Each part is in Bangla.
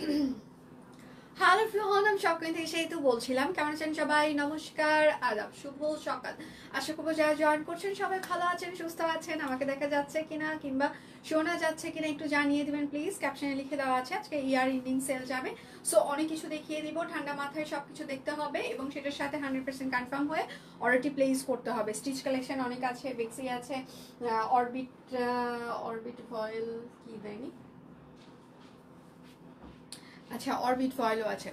হ্যালো এভরিওয়ান, আমি সকাল থেকে সেই তো বলছিলাম, কেমন আছেন সবাই? নমস্কার, আদাব, শুভ সকাল। আশা করবো যারা জয়েন করছেন সবাই ভালো আছেন, সুস্থ আছেন। আমাকে দেখা যাচ্ছে কিনা কিংবা শোনা যাচ্ছে কিনা একটু জানিয়ে দিবেন প্লিজ। ক্যাপশনে লিখে দেওয়া আছে আজকে ইয়ার এন্ডিং সেল যাবে, সো অনেক কিছু দেখিয়ে দিব। ঠান্ডা মাথায় সবকিছু দেখতে হবে এবং সেটার সাথে 100% কনফার্ম হয়ে অর্ডারটি প্লেস করতে হবে। স্টিচ কালেকশন অনেক আছে, বেক্সি আছে, অরবিট অরবিট ফয়েল কি দেয়নি, আচ্ছা অরবিট ফয়েলও আছে।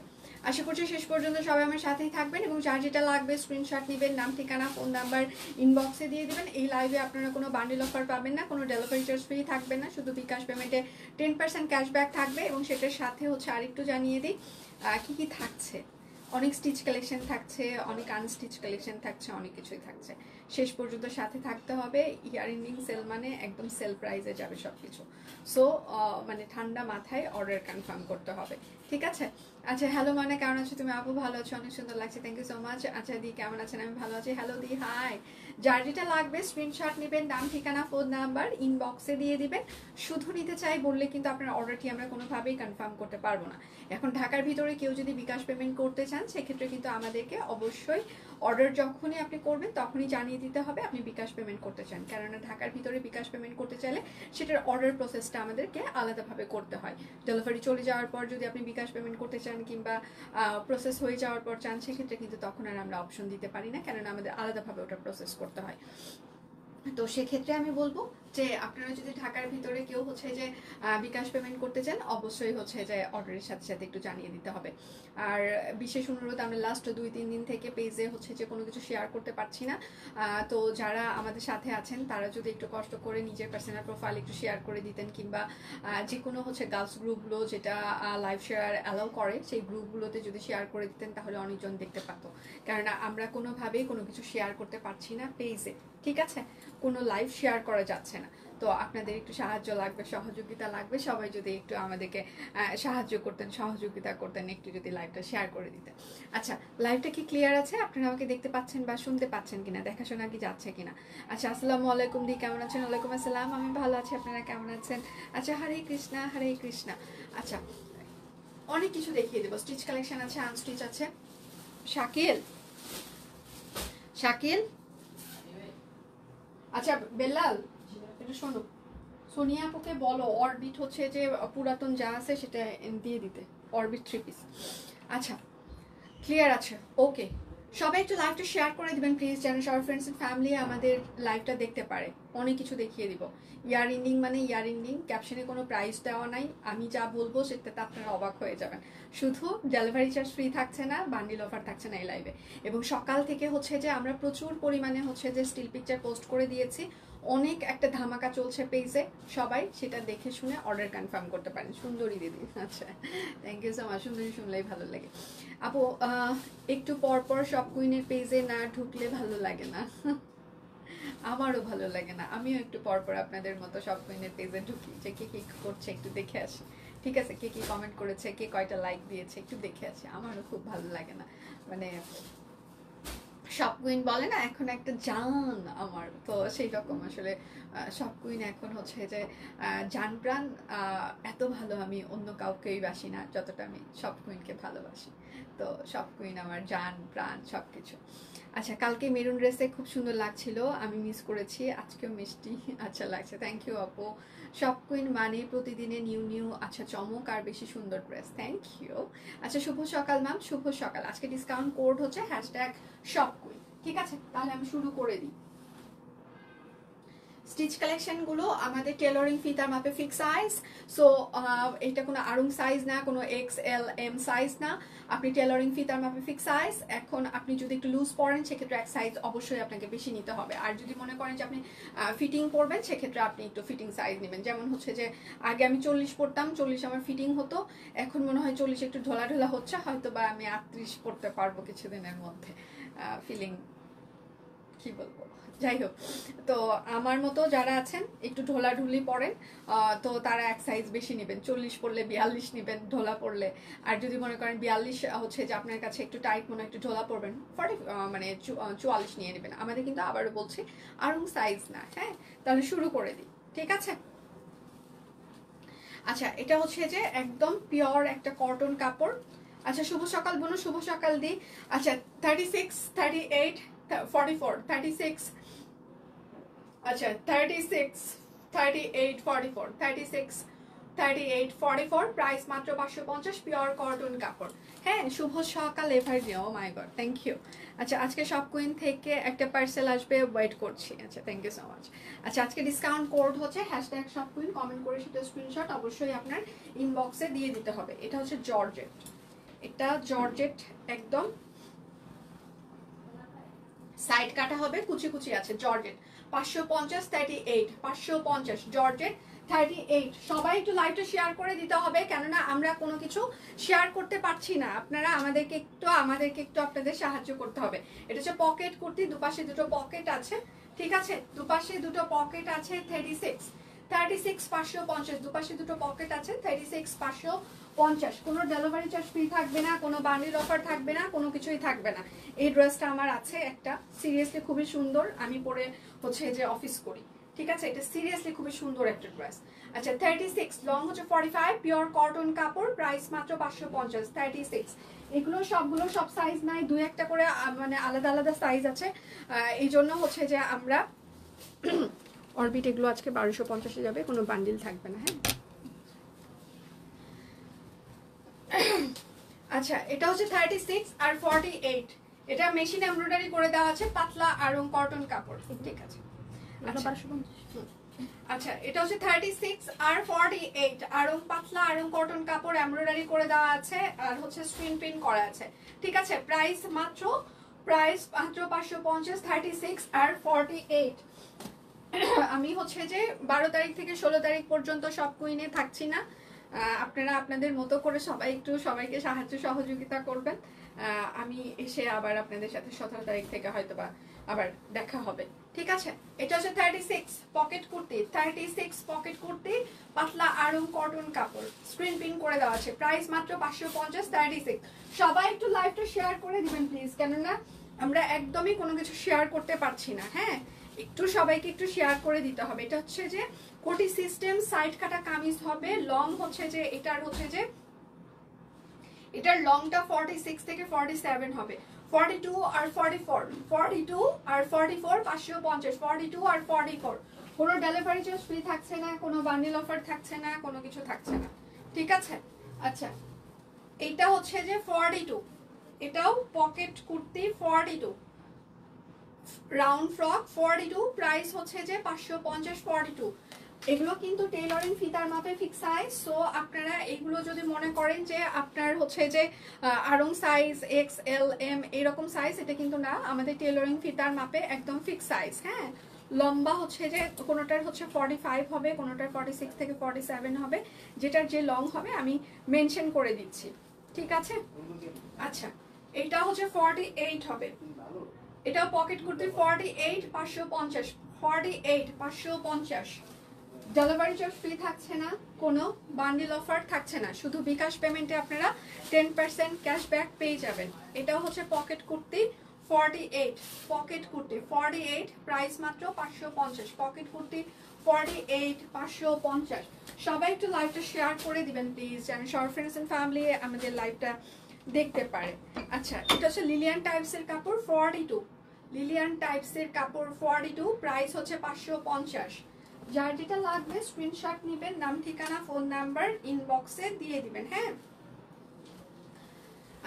আশা করছি শেষ পর্যন্ত সবাই আমার সাথেই থাকবেন এবং যার যেটা লাগবে স্ক্রিনশট নেবেন, নাম ঠিকানা ফোন নাম্বার ইনবক্সে দিয়ে দিবেন। এই লাইভে আপনারা কোনো বান্ডিল অফার পাবেন না, কোনো ডেলিভারি চার্জ ফ্রি থাকবে না, শুধু বিকাশ পেমেন্টে 10% ক্যাশব্যাক থাকবে এবং সেটার সাথে হচ্ছে আরেকটু জানিয়ে দিই কি কি থাকছে। অনেক স্টিচ কালেকশন থাকছে, অনেক আনস্টিচ কালেকশন থাকছে, অনেক কিছুই থাকছে। শেষ পর্যন্ত সাথে থাকতে হবে। ইয়ার এন্ডিং সেল মানে একদম সেল প্রাইসে যাবে সব কিছু। সো মানে ঠান্ডা মাথায় অর্ডার কনফার্ম করতে হবে, ঠিক আছে? আচ্ছা হ্যালো মানে কেমন আছো তুমি? আপু ভালো আছো, অনেক সুন্দর লাগছে, থ্যাংক ইউ সো মাচ। আচ্ছা দি কেমন আছেন? আমি ভালো আছি। হ্যালো দি, হাই। যার যেটা লাগবে স্ক্রিনশট নেবেন, নাম ঠিকানা ফোন নাম্বার ইনবক্সে দিয়ে দিবেন। শুধু নিতে চাই বললে কিন্তু আপনার অর্ডারটি আমরা কোনোভাবেই কনফার্ম করতে পারবো না। এখন ঢাকার ভিতরে কেউ যদি বিকাশ পেমেন্ট করতে চান সেক্ষেত্রে কিন্তু আমাদেরকে অবশ্যই অর্ডার যখনই আপনি করবেন তখনই জানিয়ে দিতে হবে আপনি বিকাশ পেমেন্ট করতে চান, কেননা ঢাকার ভিতরে বিকাশ পেমেন্ট করতে চাইলে সেটার অর্ডার প্রসেসটা আমাদেরকে আলাদাভাবে করতে হয়। ডেলিভারি চলে যাওয়ার পর যদি আপনি বিকাশ পেমেন্ট করতে চান কিংবা প্রসেস হয়ে যাওয়ার পর চান সেক্ষেত্রে কিন্তু তখন আর আমরা অপশন দিতে পারি না, কেননা আমাদের আলাদাভাবে ওটা প্রসেস করতে হয়। তো সেক্ষেত্রে আমি বলবো যে আপনারা যদি ঢাকার ভিতরে কেউ হচ্ছে যে বিকাশ পেমেন্ট করতে চান অবশ্যই হচ্ছে যে অর্ডারের সাথে সাথে একটু জানিয়ে দিতে হবে। আর বিশেষ অনুরোধ, আমরা লাস্ট 2-3 দিন থেকে পেজে হচ্ছে যে কোনো কিছু শেয়ার করতে পারছি না। তো যারা আমাদের সাথে আছেন তারা যদি একটু কষ্ট করে নিজের পার্সোনাল প্রোফাইল একটু শেয়ার করে দিতেন কিংবা যে কোনো হচ্ছে গার্লস গ্রুপগুলো যেটা লাইভ শেয়ার অ্যালাউ করে সেই গ্রুপগুলোতে যদি শেয়ার করে দিতেন তাহলে অনেকজন দেখতে পাতো, কেননা আমরা কোনোভাবেই কোনো কিছু শেয়ার করতে পারছি না পেজে, ঠিক আছে? কোনো লাইভ শেয়ার করা যাচ্ছে না। তো আপনাদের একটু সাহায্য লাগবে, সহযোগিতা লাগবে। সবাই যদি একটু আমাদেরকে সাহায্য করতেন, সহযোগিতা করতেন, একটু যদি লাইভটা শেয়ার করে দিতেন। আচ্ছা লাইভটা কি ক্লিয়ার আছে? আপনারা আমাকে দেখতে পাচ্ছেন বা শুনতে পাচ্ছেন কিনা, দেখাশোনা কি যাচ্ছে কিনা? আচ্ছা আসসালামু আলাইকুম দি, কেমন আছেন? ওয়ালাইকুম আসসালাম, আমি ভালো আছি, আপনারা কেমন আছেন? আচ্ছা হরে কৃষ্ণা হরে কৃষ্ণা। আচ্ছা অনেক কিছু দেখিয়ে দেবো, স্টিচ কালেকশন আছে, আনস্টিচ আছে। শাকিল শাকিল আচ্ছা বেলাল এটা শোনো, সোনিয়া আপুকে বলো অরবিট হচ্ছে যে পুরাতন যা আছে সেটা দিয়ে দিতে, অরবিট 3 পিস। আচ্ছা ক্লিয়ার আছে, ওকে। সবাই একটু লাইভটা শেয়ার করে দিবেন প্লিজ, যেন সবার ফ্রেন্ডস এন্ড ফ্যামিলি আমাদের লাইভটা দেখতে পারে। অনেক কিছু দেখিয়ে দিব। ইয়ার এন্ডিং মানে ইয়ার এন্ডিং, ক্যাপশনে কোনো প্রাইস দেওয়া নাই, আমি যা বলবো সেটাতে আপনারা অবাক হয়ে যাবেন। শুধু ডেলিভারি চার্জ ফ্রি থাকছে না, বান্ডিল অফার থাকছে না এই লাইভে। এবং সকাল থেকে হচ্ছে যে আমরা প্রচুর পরিমাণে হচ্ছে যে স্টিল পিকচার পোস্ট করে দিয়েছি, অনেক একটা ধামাকা চলছে পেজে, সবাই সেটা দেখে শুনে অর্ডার কনফার্ম করতে পারেন। সুন্দরী দিদি, আচ্ছা থ্যাংক ইউ সো মাচ, সুন্দরী শুনলেই ভালো লাগে। আপু একটু পর পর সব কুইনের পেজে না ঢুকলে ভালো লাগে না। আমারও ভালো লাগে না, আমিও একটু পর পর আপনাদের মতো সব কুইনের পেজে ঢুকি যে কে কি করছে একটু দেখে আসি, ঠিক আছে? কে কি কমেন্ট করেছে, কে কয়টা লাইক দিয়েছে একটু দেখে আসি, আমারও খুব ভালো লাগে না। মানে সব কুইন বলে না এখন একটা জান আমার, তো সেই রকম আসলে সব কুইন এখন হচ্ছে যে জান প্রাণ। এত ভালো আমি অন্য কাউকেই বাসি না যতটা আমি সব কুইনকে ভালোবাসি। তো সব কুইন আমার জান প্রাণ সব কিছু। আচ্ছা কালকে মেরুন ড্রেসে খুব সুন্দর লাগছিল, আমি মিস করেছি, আজকেও মিষ্টি আচ্ছা লাগছে, থ্যাংক ইউ আপু। সব কুইন মানে প্রতিদিনে নিউ নিউ আচ্ছা চমক আর বেশি সুন্দর ড্রেস, থ্যাংক ইউ। আচ্ছা শুভ সকাল ম্যাম, শুভ সকাল। আজকে ডিসকাউন্ট কোড হচ্ছে #সব কুইন, ঠিক আছে? তাহলে আমি শুরু করে দিই। স্টিচ কালেকশনগুলো আমাদের টেলরিং ফিতার মাপে ফিক্স সাইজ, সো এটা কোনো আরং সাইজ না, কোনো XL M সাইজ না, আপনি টেলরিং ফিতার মাপে ফিক্স সাইজ। এখন আপনি যদি একটু লুজ পরেন সেক্ষেত্রে এক সাইজ অবশ্যই আপনাকে বেশি নিতে হবে, আর যদি মনে করেন যে আপনি ফিটিং পরবেন সেক্ষেত্রে আপনি একটু ফিটিং সাইজ নেবেন। যেমন হচ্ছে যে আগে আমি 40 পরতাম, 40 আমার ফিটিং হতো, এখন মনে হয় 40 একটু ঢোলা ঢোলা হচ্ছে, হয়তো বা আমি 38 পরতে পারবো কিছুদিনের মধ্যে। ফিলিং কি বলবো, যাই হোক। তো আমার মতো যারা আছেন একটু ঢোলাঢুলি পড়েন, তো তারা এক সাইজ বেশি নেবেন, 40 পড়লে 42 নেবেন ঢোলা পড়লে। আর যদি মনে করেন 42 হচ্ছে যে আপনার কাছে একটু টাইট মনে একটু ঢোলা পড়বেন, 40 মানে 44 নিয়ে নেবেন। আমাদের কিন্তু আবারও বলছি আরং সাইজ না, হ্যাঁ? তাহলে শুরু করে দিই, ঠিক আছে? আচ্ছা এটা হচ্ছে যে একদম পিওর একটা কটন কাপড়। আচ্ছা শুভ সকাল বোন, শুভ সকাল দি। আচ্ছা 36, 38, 44, 36, আচ্ছা 36, 38, 44, 36, 38, 44, প্রাইস মাত্র 550, পিওর কটন কাপড়। হ্যাঁ শুভ সকাল evergreen, oh my God thank you. আচ্ছা আজকে সব কুইন থেকে একটা পার্সেল আসবে, ওয়েট করছি। আচ্ছা থ্যাংক ইউ সো মাচ। আচ্ছা আজকে ডিসকাউন্ট কোড হচ্ছে হ্যাশট্যাগ সব কুইন, কমেন্ট করে সেটা স্ক্রিনশট অবশ্যই আপনার ইনবক্সে দিয়ে দিতে হবে। এটা হচ্ছে জর্জেট, এটা জর্জেট একদম সাইড কাটা হবে, কুচি কুচি আছে, জর্জেট 550, 38, 550 জর্জেট 38। সবাই একটু লাইভটা শেয়ার করে দিতে হবে, কেননা আমরা কোনো কিছু শেয়ার করতে পারছি না। আপনারা আমাদেরকে একটু আপনাদের সাহায্য করতে হবে। এটা হচ্ছে পকেট কুর্তি, দুপাশে দুটো পকেট আছে, ঠিক আছে, দুপাশে দুটো পকেট আছে। 36, 550, দুপাশে দুটো পকেট আছে। 36, 550। কোনো ডেলিভারি চার্জ ফ্রি থাকবে না, কোনো বান্ডিল অফার থাকবে না, কোনো কিছুই থাকবে না। এই ড্রেসটা আমার আছে একটা, সিরিয়াসলি খুবই সুন্দর, আমি পরে হচ্ছে যে অফিস করি, ঠিক আছে। এটা সিরিয়াসলি খুবই সুন্দর একটা ড্রেস। আচ্ছা 36, লং হচ্ছে 45, পিওর কটন কাপড়, প্রাইস মাত্র 550। 36 এগুলো সবগুলো সব সাইজ নাই, দুই একটা করে মানে আলাদা আলাদা সাইজ আছে। এই জন্য হচ্ছে যে আমরা অরবিট এগুলো আজকে 1250-এ যাবে, কোনো বান্ডিল থাকবে না। হ্যাঁ আচ্ছা এটা হচ্ছে 36 আর 48, এটা মেশিন এমব্রয়ডারি করে দেওয়া আছে, পাতলা আরং কটন কাপড়, ঠিক আছে। আচ্ছা এটা হচ্ছে 36 আর 48, আরং পাতলা আরং কটন কাপড় এমব্রয়ডারি করে দেওয়া আছে, আর হচ্ছে স্ক্রিন প্রিন্ট করা আছে, ঠিক আছে। প্রাইস মাত্র 550, 36 আর 48। আমি হচ্ছে যে 12 তারিখ থেকে 16 তারিখ পর্যন্ত সব কুইনে থাকছি না, আপনারা আপনাদের মতো করে সবাই একটু সবাইকে সাহায্য সহযোগিতা করবেন। আমি এসে আবার আপনাদের সাথে 17 তারিখ থেকে হয়তো বা আবার দেখা হবে, ঠিক আছে। এটা হচ্ছে 36 পকেট কুর্তি, 36 পকেট কুর্তি, পাতলা আরং কটন কাপড়, স্ক্রিন প্রিন্ট করে দেওয়া আছে, প্রাইস মাত্র 550। 36 সবাই একটু লাইভটা শেয়ার করে দিবেন প্লিজ, কেননা আমরা একদমই কোনো কিছু শেয়ার করতে পারছি না। হ্যাঁ একটু সবাইকে একটু শেয়ার করে দিতে হবে। এটা হচ্ছে যে কোটি সিস্টেম সাইড কাটা কামিজ হবে, লং হচ্ছে যে এটার হচ্ছে যে এটার লংটা 46 থেকে 47 হবে, 42 আর 44, 42 আর 44, 550, 42 আর 44। কোনো ডেলিভারি চার্জ ফ্রি থাকছে না, কোনো বান্ডিল অফার থাকছে না, কোনো কিছু থাকছে না, ঠিক আছে। আচ্ছা এইটা হচ্ছে যে 42, এটাও pocket kurti 42, round frock 42, price হচ্ছে যে 550, 42। এগুলো কিন্তু টেইলরিং ফিতার মাপে ফিক্স সাইজ, সো আপনারা এগুলো যদি মনে করেন যে আপনার হচ্ছে যে আরং সাইজ XL M এরকম সাইজ, এটা কিন্তু না, আমাদের টেইলরিং ফিতার মাপে একদম ফিক্স সাইজ। হ্যাঁ লম্বা হচ্ছে যে কোনোটার হচ্ছে 45 হবে, কোনোটার 46 থেকে 47 হবে, যেটার যে লং হবে আমি মেনশন করে দিচ্ছি, ঠিক আছে। আচ্ছা এটা হচ্ছে 48 হবে, এটাও pocket kurti 48, 550, 48, 550। Delivery charge free থাকছে না, কোনো বান্ডিল অফার থাকছে না, শুধু বিকাশ পেমেন্টে আপনারা 10% ক্যাশব্যাক পেয়ে যাবেন। এটাও হচ্ছে pocket kurti 48, pocket kurti 48, price মাত্র 550। পকেট কুর্তি 48, 550। সবাই একটু লাইভটা শেয়ার করে দিবেন প্লিজ, যেন সব ফ্রেন্ডস এন্ড ফ্যামিলি আমাদের লাইভটা দেখতে পারে। আচ্ছা এটা হচ্ছে লিলিয়ান টাইপসের কাপড় 42, লিলিয়ান টাইপসের কাপড় 42, প্রাইস হচ্ছে 550। যার যেটা লাগবে স্ক্রিনশট নেবেন, নাম ঠিকানা ফোন নাম্বার ইনবক্সে দিয়ে দিবেন। হ্যাঁ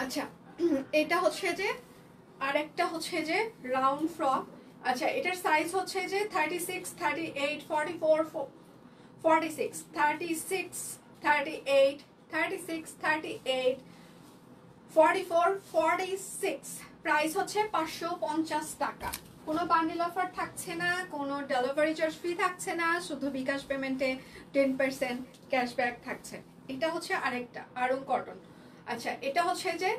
আচ্ছা এটা হচ্ছে যে আরেকটা হচ্ছে যে রাউন্ড ফ্রক। আচ্ছা এটার সাইজ হচ্ছে যে 36, 38, 44, 46, 36, 38, 36, 38, 44, 46, প্রাইস হচ্ছে 550 টাকা। কোনো বান্ডিল অফার থাকছে না, কোনো ডেলিভারি চার্জ ফ্রি থাকছে না, শুধু বিকাশ পেমেন্টে 10% ক্যাশব্যাক থাকছে। এটা হচ্ছে আরেকটা আরং কটন। আচ্ছা এটা হচ্ছে যে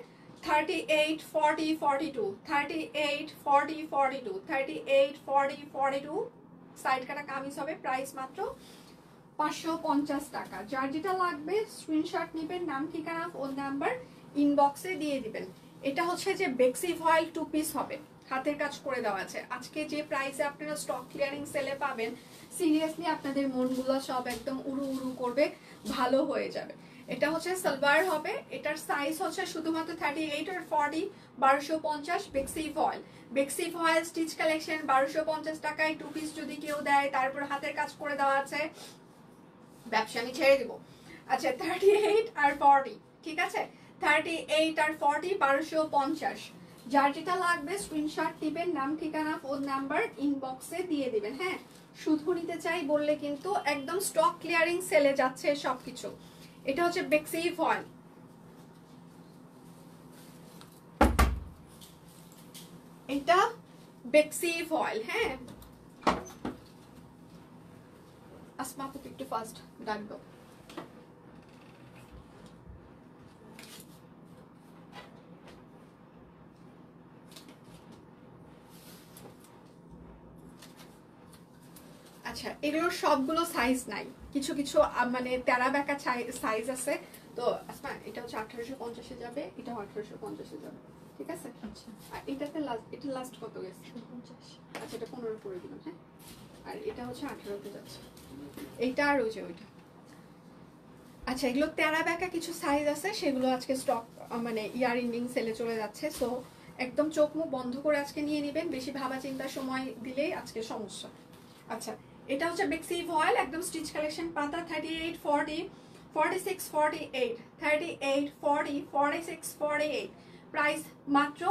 38, 40, 42, 38, 40, 42, 38, 40, 42, সাইড কাটা কামিজ হবে, প্রাইস মাত্র 550 টাকা। যার যেটা লাগবে স্ক্রিনশট নেবেন, নাম ঠিকানা ফোন নাম্বার ইনবক্সে দিয়ে দিবেন। এটা হচ্ছে যে বেক্সি ভয়েল 2 পিস হবে, হাতের কাজ করে দেওয়া আছে। আজকে যে প্রাইসে আপনারা স্টক ক্লিয়ারিং সেলে পাবেন, সিরিয়াসলি আপনাদের মনগুলো সব একদম উড়ু উড়ু করবে, ভালো হয়ে যাবে। এটা হচ্ছে সালোয়ার হবে, এটার সাইজ হচ্ছে শুধুমাত্র 38 আর 40, 1250। বেক্সি ফয়েল, বেক্সি ফয়েল স্টিচ কালেকশন 1250 টাকায় 2 পিস যদি কেউ দেয়, তারপর হাতের কাজ করে দেওয়া আছে, ব্যবসা আমি ছেড়ে দিব। আচ্ছা 38 আর 40, ঠিক আছে, 38 আর 40 1250। যার যেটা লাগবে স্ক্রিনশট দিবেন, নাম ঠিকানা ফোন নাম্বার ইনবক্সে দিয়ে দিবেন। হ্যাঁ, শুধু নিতে চাই বললে কিন্তু একদম স্টক ক্লিয়ারিং সেলে যাচ্ছে সবকিছু। এটা হচ্ছে বেক্সি ফয়েল, এটা বেক্সি ফয়েল। হ্যাঁ, আসমা আপুকে একটু ফাস্ট ডাকবো। আচ্ছা, এগুলোর সবগুলো সাইজ নাই, কিছু কিছু মানে তেরা বেঁকা সাইজ আছে। তো আসমা, এটা হচ্ছে 1850-এ যাবে, এটা 1850-এ যাবে, ঠিক আছে। আচ্ছা, আর এটাতে লাস্ট, এটা লাস্ট কত গেছে? 50। আচ্ছা, এটা 15 করে দিলাম। হ্যাঁ, আর এটা হচ্ছে 18-তে যাচ্ছে, এইটা আর ওই যে ওইটা। আচ্ছা, এগুলো তেরা বেঁকা কিছু সাইজ আছে, সেগুলো আজকে স্টক মানে ইয়ার এন্ডিং সেলে চলে যাচ্ছে। সো একদম চোখ মুখ বন্ধ করে আজকে নিয়ে নেবেন, বেশি ভাবা চিন্তার সময় দিলেই আজকে সমস্যা। আচ্ছা, এটা হচ্ছে বেক্সি ফয়েল, একদম স্টিচ কালেকশন পাতা, 38 40 46 48, 38 40 46 48, প্রাইস মাত্র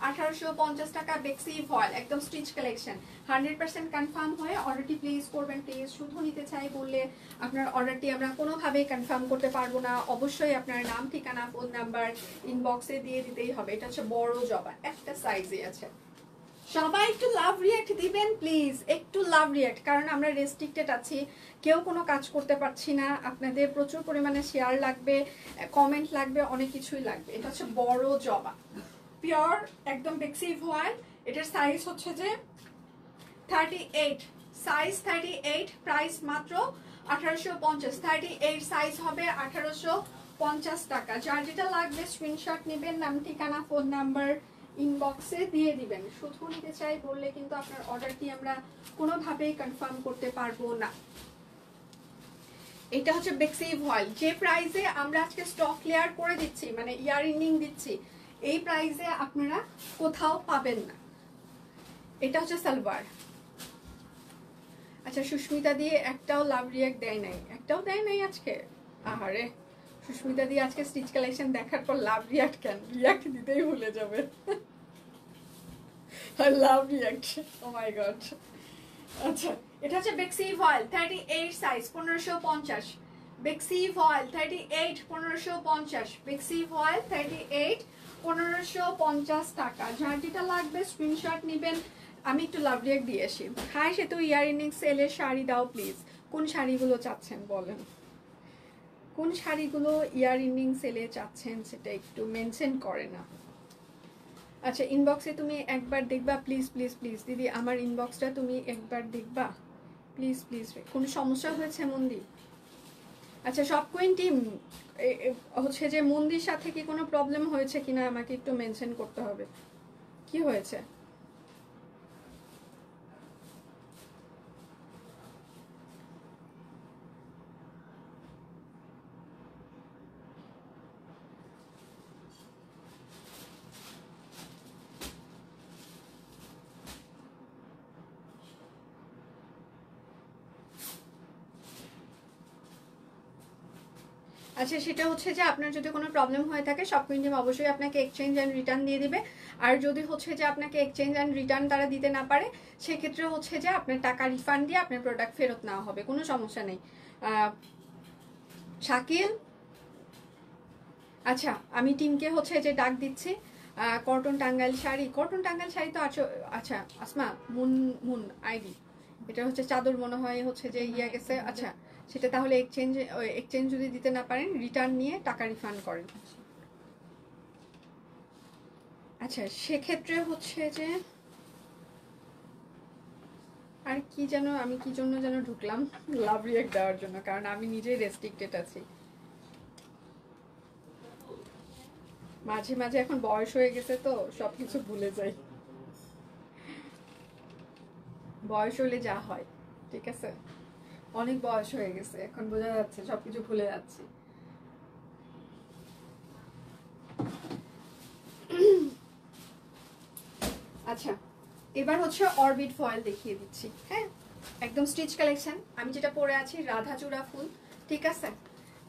1850 টাকা। বেক্সি ফয়েল একদম স্টিচ কালেকশন, 100% কনফার্ম হয়ে অর্ডারটি প্লেস করবেন প্লিজ। শুধু নিতে চাই বললে আপনার অর্ডারটি আমরা কোনোভাবেই কনফার্ম করতে পারবো না, অবশ্যই আপনার নাম ঠিকানা ফোন নাম্বার ইনবক্সে দিয়ে দিতেই হবে। এটা হচ্ছে বড় জবা, একটা সাইজে আছে। সবাই একটু লাভ রিয়াক্ট দিবেন প্লিজ, একটু লাভ রিয়াক্ট, কারণ আমরা রেস্ট্রিক্টেড আছি, কেউ কোনো কাজ করতে পারছি না। আপনাদের প্রচুর পরিমাণে শেয়ার লাগবে, কমেন্ট লাগবে, অনেক কিছুই লাগবে। এটা হচ্ছে বড় জবা, পিওর একদম বেক্সি ভয়েল। এটার সাইজ হচ্ছে যে 38, সাইজ 38, প্রাইস মাত্র 1850। 38 সাইজ হবে 1850 টাকা। যার যেটা লাগবে স্ক্রিনশট নেবেন, নাম ঠিকানা ফোন নাম্বার ইনবক্সে দিয়ে দিবেন। শুধু নিতে চাই বললে কিন্তু আপনার অর্ডারটি আমরা কোনোভাবেই কনফার্ম করতে পারবো না। এটা হচ্ছে বেক্সি ভয়েল, যে প্রাইসে আমরা আজকে স্টক ক্লিয়ার করে দিচ্ছি, মানে ইয়ার এন্ডিং দিচ্ছি, এই প্রাইসে আপনারা কোথাও পাবেন না। এটা হচ্ছে সালোয়ার। আচ্ছা, সুস্মিতা দিয়ে একটাও লাভ রিয়াক্ট দেয় নাই, একটাও দেয় নাই আজকে। আহারে, সুস্মিতা দিয়ে আজকে স্টিচ কালেকশন দেখার পর লাভ রিয়াক্ট কেন, রিয়াক্ট দিতেই ভুলে যাবে। Love react, O my god. আচ্ছা, এটা হচ্ছে বেক্সি ভয়েল, 38 সাইজ, 1550। বেক্সি ভয়েল 38, 1550। বেক্সি ভয়েল 38, 1550 টাকা। যার যেটা লাগবে স্ক্রিনশট নেবেন। আমি একটু লাভ রিয়াক্ট দিয়ে আসি। হাই, সে তো ইয়ার এন্ডিং সেলের শাড়ি দাও প্লিজ। কোন শাড়িগুলো চাচ্ছেন বলেন, কোন শাড়িগুলো ইয়ার এন্ডিং সেলে চাচ্ছেন সেটা একটু মেনশন করে না। আচ্ছা, ইনবক্সে তুমি একবার দেখবা প্লিজ প্লিজ প্লিজ দিদি, আমার ইনবক্সটা তুমি একবার দেখবা প্লিজ প্লিজ। কোনো সমস্যা হয়েছে মন্দি? আচ্ছা, সব কুইন টিম হচ্ছে যে মন্দির সাথে কি কোনো প্রবলেম হয়েছে কিনা আমাকে একটু মেনশন করতে হবে, কি হয়েছে। আচ্ছা, সেটা হচ্ছে যে আপনার যদি কোনো প্রবলেম হয়ে থাকে, শপ কুইন টিম অবশ্যই আপনাকে এক্সচেঞ্জ অ্যান্ড রিটার্ন দিয়ে দিবে। আর যদি হচ্ছে যে আপনাকে এক্সচেঞ্জ অ্যান্ড রিটার্ন তারা দিতে না পারে, সেক্ষেত্রে হচ্ছে যে আপনার টাকা রিফান্ড দিয়ে আপনার প্রোডাক্ট ফেরত নেওয়া হবে, কোনো সমস্যা নেই। শাকিল, আচ্ছা আমি টিমকে হচ্ছে যে ডাক দিচ্ছি। কটন টাঙ্গাইল শাড়ি, কটন টাঙ্গাইল শাড়ি তো আছো। আচ্ছা আসমা, মুন মুন আইডি, এটা হচ্ছে চাদর মনে হয় হচ্ছে যে ইয়ে গেছে। আচ্ছা, সেটা তাহলে এক্সচেঞ্জ যদি দিতে না পারেন, রিটার্ন নিয়ে টাকা রিফান্ড করেন। আচ্ছা, সেক্ষেত্রে হচ্ছে যে আর কি যেন, আমি কি জন্য যেন ঢুকলাম, লাভ রিয়েক্ট দেওয়ার জন্য, কারণ আমি নিজেই রেস্ট্রিক্টেড আছি। মাঝে মাঝে এখন বয়স হয়ে গেছে তো সবকিছু ভুলে যাই। বয়স হলে যা হয়, ঠিক আছে, অনেক বয়স হয়ে গেছে, এখন বোঝা যাচ্ছে, সবকিছু ভুলে যাচ্ছি। আচ্ছা, এবার হচ্ছে অরবিট ফয়েল দেখিয়ে দিচ্ছি। হ্যাঁ, একদম স্টিচ কালেকশন। আমি যেটা পরে আছি রাধাচূড়া ফুল, ঠিক আছে।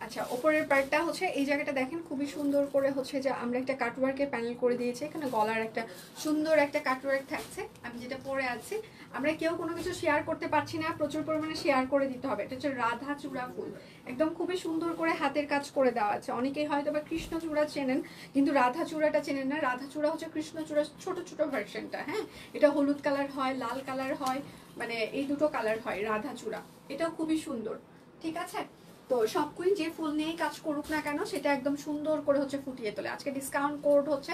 আচ্ছা, ওপরের পার্টটা হচ্ছে এই জায়গাটা দেখেন খুবই সুন্দর করে হচ্ছে যে আমরা একটা কাটওয়ার্কের প্যানেল করে দিয়েছি, এখানে গলার একটা সুন্দর একটা কাটওয়ার্ক থাকছে। আমি যেটা পরে আছি, আমরা কেউ কোনো কিছু শেয়ার করতে পারছি না, প্রচুর পরিমাণে শেয়ার করে দিতে হবে। এটা হচ্ছে রাধাচূড়া ফুল, একদম খুবই সুন্দর করে হাতের কাজ করে দেওয়া আছে। অনেকেই হয়তো বা কৃষ্ণচূড়া চেনেন, কিন্তু রাধাচূড়াটা চেনেন না। রাধাচূড়া হচ্ছে কৃষ্ণচূড়ার ছোট ছোট ভার্সনটা। হ্যাঁ, এটা হলুদ কালার হয়, লাল কালার হয়, মানে এই দুটো কালার হয় রাধাচূড়া। এটাও খুবই সুন্দর, ঠিক আছে। তো সব কুইন যে ফুল নিয়েই কাজ করুক না কেন, সেটা একদম সুন্দর করে হচ্ছে ফুটিয়ে তোলে। আজকে ডিসকাউন্ট কোড হচ্ছে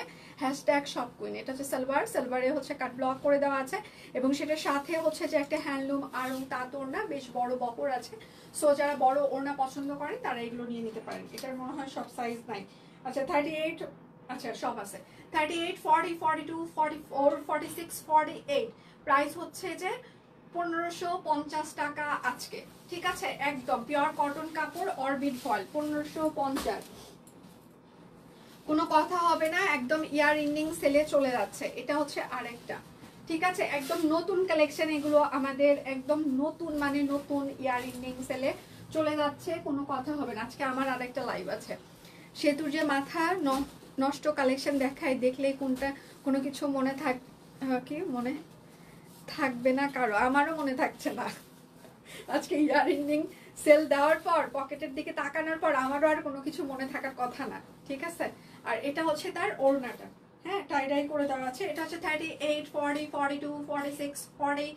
#সব কুইন। এটা হচ্ছে সালোয়ার, সালোয়ারে হচ্ছে কাট ব্লক করে দেওয়া আছে, এবং সেটার সাথে হচ্ছে যে একটা হ্যান্ডলুম আরং তাঁত ওড়না, বেশ বড় বহর আছে। সো যারা বড় ওড়না পছন্দ করেন তারা এগুলো নিয়ে নিতে পারেন। এটার মনে হয় সব সাইজ নাই। আচ্ছা 38, আচ্ছা সব আছে, 38, 40, 42, 44, 46, 48। প্রাইস হচ্ছে যে 1550 টাকা আজকে, ঠিক আছে। একদম পিওর কটন কাপড়, অরবিট ফয়েল, 1550। কোনো কথা হবে না, একদম ইয়ার এন্ডিং সেলে চলে যাচ্ছে। এটা হচ্ছে আরেকটা, ঠিক আছে, একদম নতুন কালেকশন এগুলো আমাদের, একদম নতুন মানে নতুন ইয়ার এন্ডিং সেলে চলে যাচ্ছে, কোনো কথা হবে না। আজকে আমার আরেকটা লাইভ আছে, সেতুর যে মাথা নষ্ট কালেকশন দেখায়, দেখলে কোনটা কোনো কিছু মনে কি মনে থাকবে না কারো, আমারও মনে থাকছে না। আজকে ইয়ার এন্ডিং সেল দেওয়ার পর পকেটের দিকে তাকানোর পর আমারও আর কোনো কিছু মনে থাকার কথা না, ঠিক আছে। আর এটা হচ্ছে তার ওড়নাটা, হ্যাঁ, টাই ডাই করে দেওয়া আছে। এটা হচ্ছে 38, 40, 42, 46, 40,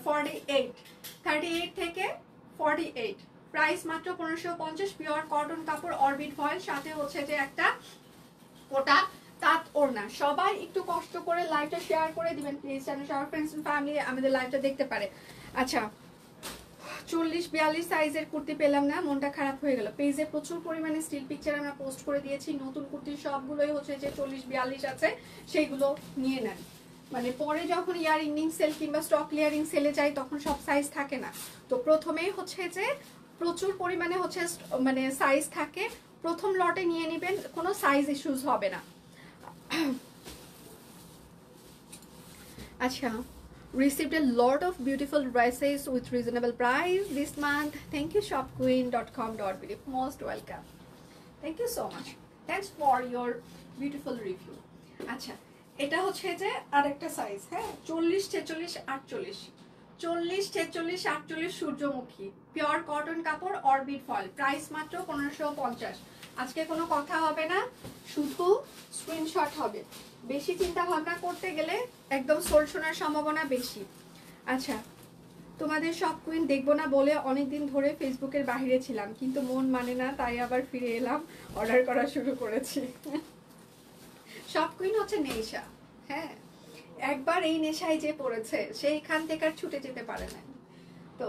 48, 38 থেকে 48। প্রাইস মাত্র 1550, পিওর কটন কাপড়, অরবিট ফয়েল, সাথে হচ্ছে যে একটা ওটা তাঁত ওড়না। সবাই একটু কষ্ট করে লাইভটা শেয়ার করে দিবেন প্লিজ, যেন সবার ফ্রেন্ডস এন্ড ফ্যামিলি আমাদের লাইভটা দেখতে পারে। আচ্ছা, 40-42 সাইজের কুর্তি পেলাম না, মনটা খারাপ হয়ে গেল। পেজে প্রচুর পরিমাণে স্টিল পিকচার আমরা পোস্ট করে দিয়েছি, নতুন কুর্তির সবগুলোই হচ্ছে যে 40-42 আছে, সেইগুলো নিয়ে নেন। মানে পরে যখন ইয়ার এন্ডিং সেল কিংবা স্টক ক্লিয়ারিং সেলে যায় তখন সব সাইজ থাকে না। তো প্রথমেই হচ্ছে যে প্রচুর পরিমাণে হচ্ছে মানে সাইজ থাকে, প্রথম লটে নিয়ে নেবেন, কোনো সাইজ ইস্যুস হবে না। আচ্ছা, received a lot of beautiful dresses with reasonable price this month. Thank you shopqueen.com.bd, most welcome. Thank you so much, thanks for your beautiful review. আচ্ছা, এটা হচ্ছে যে আরেকটা সাইজ, হ্যাঁ, 40, 46, 48, 40, 46, 48 সূর্যমুখী, পিওর কটন কাপড়, অরবিট ফয়েল, প্রাইস মাত্র 1550। আজকে কোনো কথা হবে না, শুধু স্ক্রিনশট হবে। বেশি চিন্তা ভাবনা করতে গেলে একদম সোল শোনার সম্ভাবনা বেশি। আচ্ছা, তোমাদের সব কুইন দেখবো না বলে অনেকদিন ধরে ফেসবুকের বাইরে ছিলাম, কিন্তু মন মানে না, তাই আবার ফিরে এলাম, অর্ডার করা শুরু করেছি। সব কুইন হচ্ছে নেশা, হ্যাঁ, একবার এই নেশায় যে পড়েছে সেইখান থেকে আর ছুটে যেতে পারে না। তো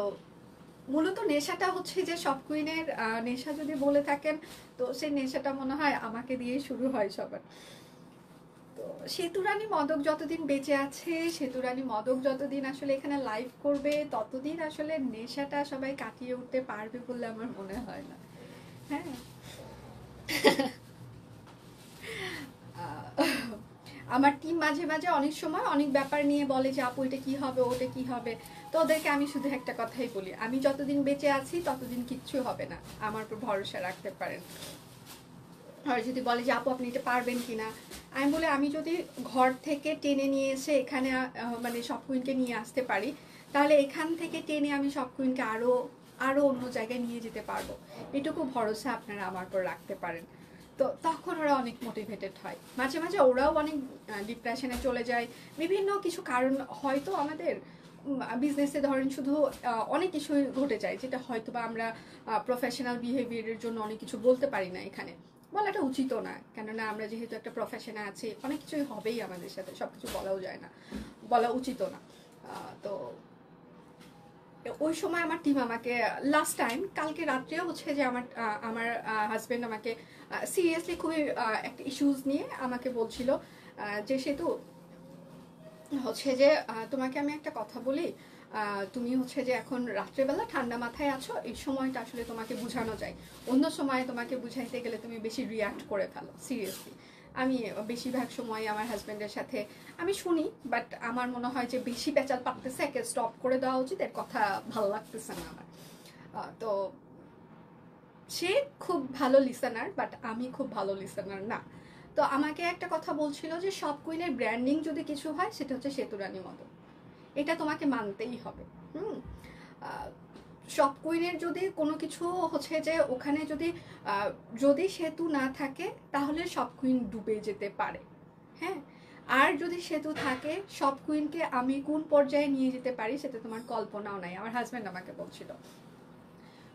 মূলত নেশাটা হচ্ছে যে সব কুইনের নেশা যদি বলে থাকেন, তো সেই নেশাটা মনে হয় আমাকে দিয়েই শুরু হয় সবার। তো সেতুরানী মদক যতদিন বেঁচে আছে, সেতুরানী মদক যতদিন আসলে এখানে লাইভ করবে, ততদিন আসলে নেশাটা সবাই কাটিয়ে উঠতে পারবে বলে আমার মনে হয় না। হ্যাঁ, আমার টিম মাঝে মাঝে অনেক সময় অনেক ব্যাপার নিয়ে বলে যে আপু এটা কি হবে, ওটা কি হবে। তো ওদেরকে আমি শুধু একটা কথাই বলি, আমি যতদিন বেঁচে আছি ততদিন কিচ্ছু হবে না, আমার উপর ভরসা রাখতে পারেন। আর যদি বলে যে আপু আপনি এটা পারবেন কিনা, আমি বলি আমি যদি ঘর থেকে টেনে নিয়ে এসে এখানে মানে সব কুইনকে নিয়ে আসতে পারি, তাহলে এখান থেকে টেনে আমি সব কুইনকে আরো অন্য জায়গায় নিয়ে যেতে পারবো। এটুকু ভরসা আপনারা আমার উপর রাখতে পারেন। তো তখন ওরা অনেক মোটিভেটেড হয়। মাঝে মাঝে ওরাও অনেক ডিপ্রেশনে চলে যায়, বিভিন্ন কিছু কারণ হয়তো আমাদের বিজনেসে ধরেন শুধু অনেক কিছুই ঘটে যায়, যেটা হয়তো বা আমরা প্রফেশনাল বিহেভিয়ারের জন্য অনেক কিছু বলতে পারি না, এখানে বলাটা উচিতও না, কেননা আমরা যেহেতু একটা প্রফেশনে আছি অনেক কিছুই হবেই আমাদের সাথে, সবকিছু বলাও যায় না, বলা উচিতও না। তো ওই সময় আমার টিম আমাকে লাস্ট টাইম কালকে রাত্রেও হচ্ছে যে আমার হাজবেন্ড আমাকে সিরিয়াসলি খুবই একটা ইস্যুস নিয়ে আমাকে বলছিল যে সেতু হচ্ছে যে তোমাকে আমি একটা কথা বলি, তুমি হচ্ছে যে এখন রাত্রেবেলা ঠান্ডা মাথায় আছো, এই সময়টা আসলে তোমাকে বোঝানো যায়। অন্য সময় তোমাকে বুঝাইতে গেলে তুমি বেশি রিয়াক্ট করে ফেলো, সিরিয়াসলি। আমি বেশিরভাগ সময় আমার হাজব্যান্ডের সাথে আমি শুনি, বাট আমার মনে হয় যে বেশি পেঁচাল পাকতেছে, একে স্টপ করে দেওয়া উচিত, এর কথা ভালো লাগতেছে না আমার। তো সে খুব ভালো লিসেনার, বাট আমি খুব ভালো লিসেনার না। তো আমাকে একটা কথা বলছিল যে সব কুইনের ব্র্যান্ডিং যদি কিছু হয় সেটা হচ্ছে সেতুরানী মতো, এটা তোমাকে মানতেই হবে। হুম। সব কুইনের যদি কোনো কিছু হচ্ছে যে ওখানে যদি যদি সেতু না থাকে তাহলে সব কুইন ডুবে যেতে পারে। হ্যাঁ, আর যদি সেতু থাকে সব কুইনকে আমি কোন পর্যায়ে নিয়ে যেতে পারি সেটা তোমার কল্পনাও নাই। আমার হাজব্যান্ড আমাকে বলছিল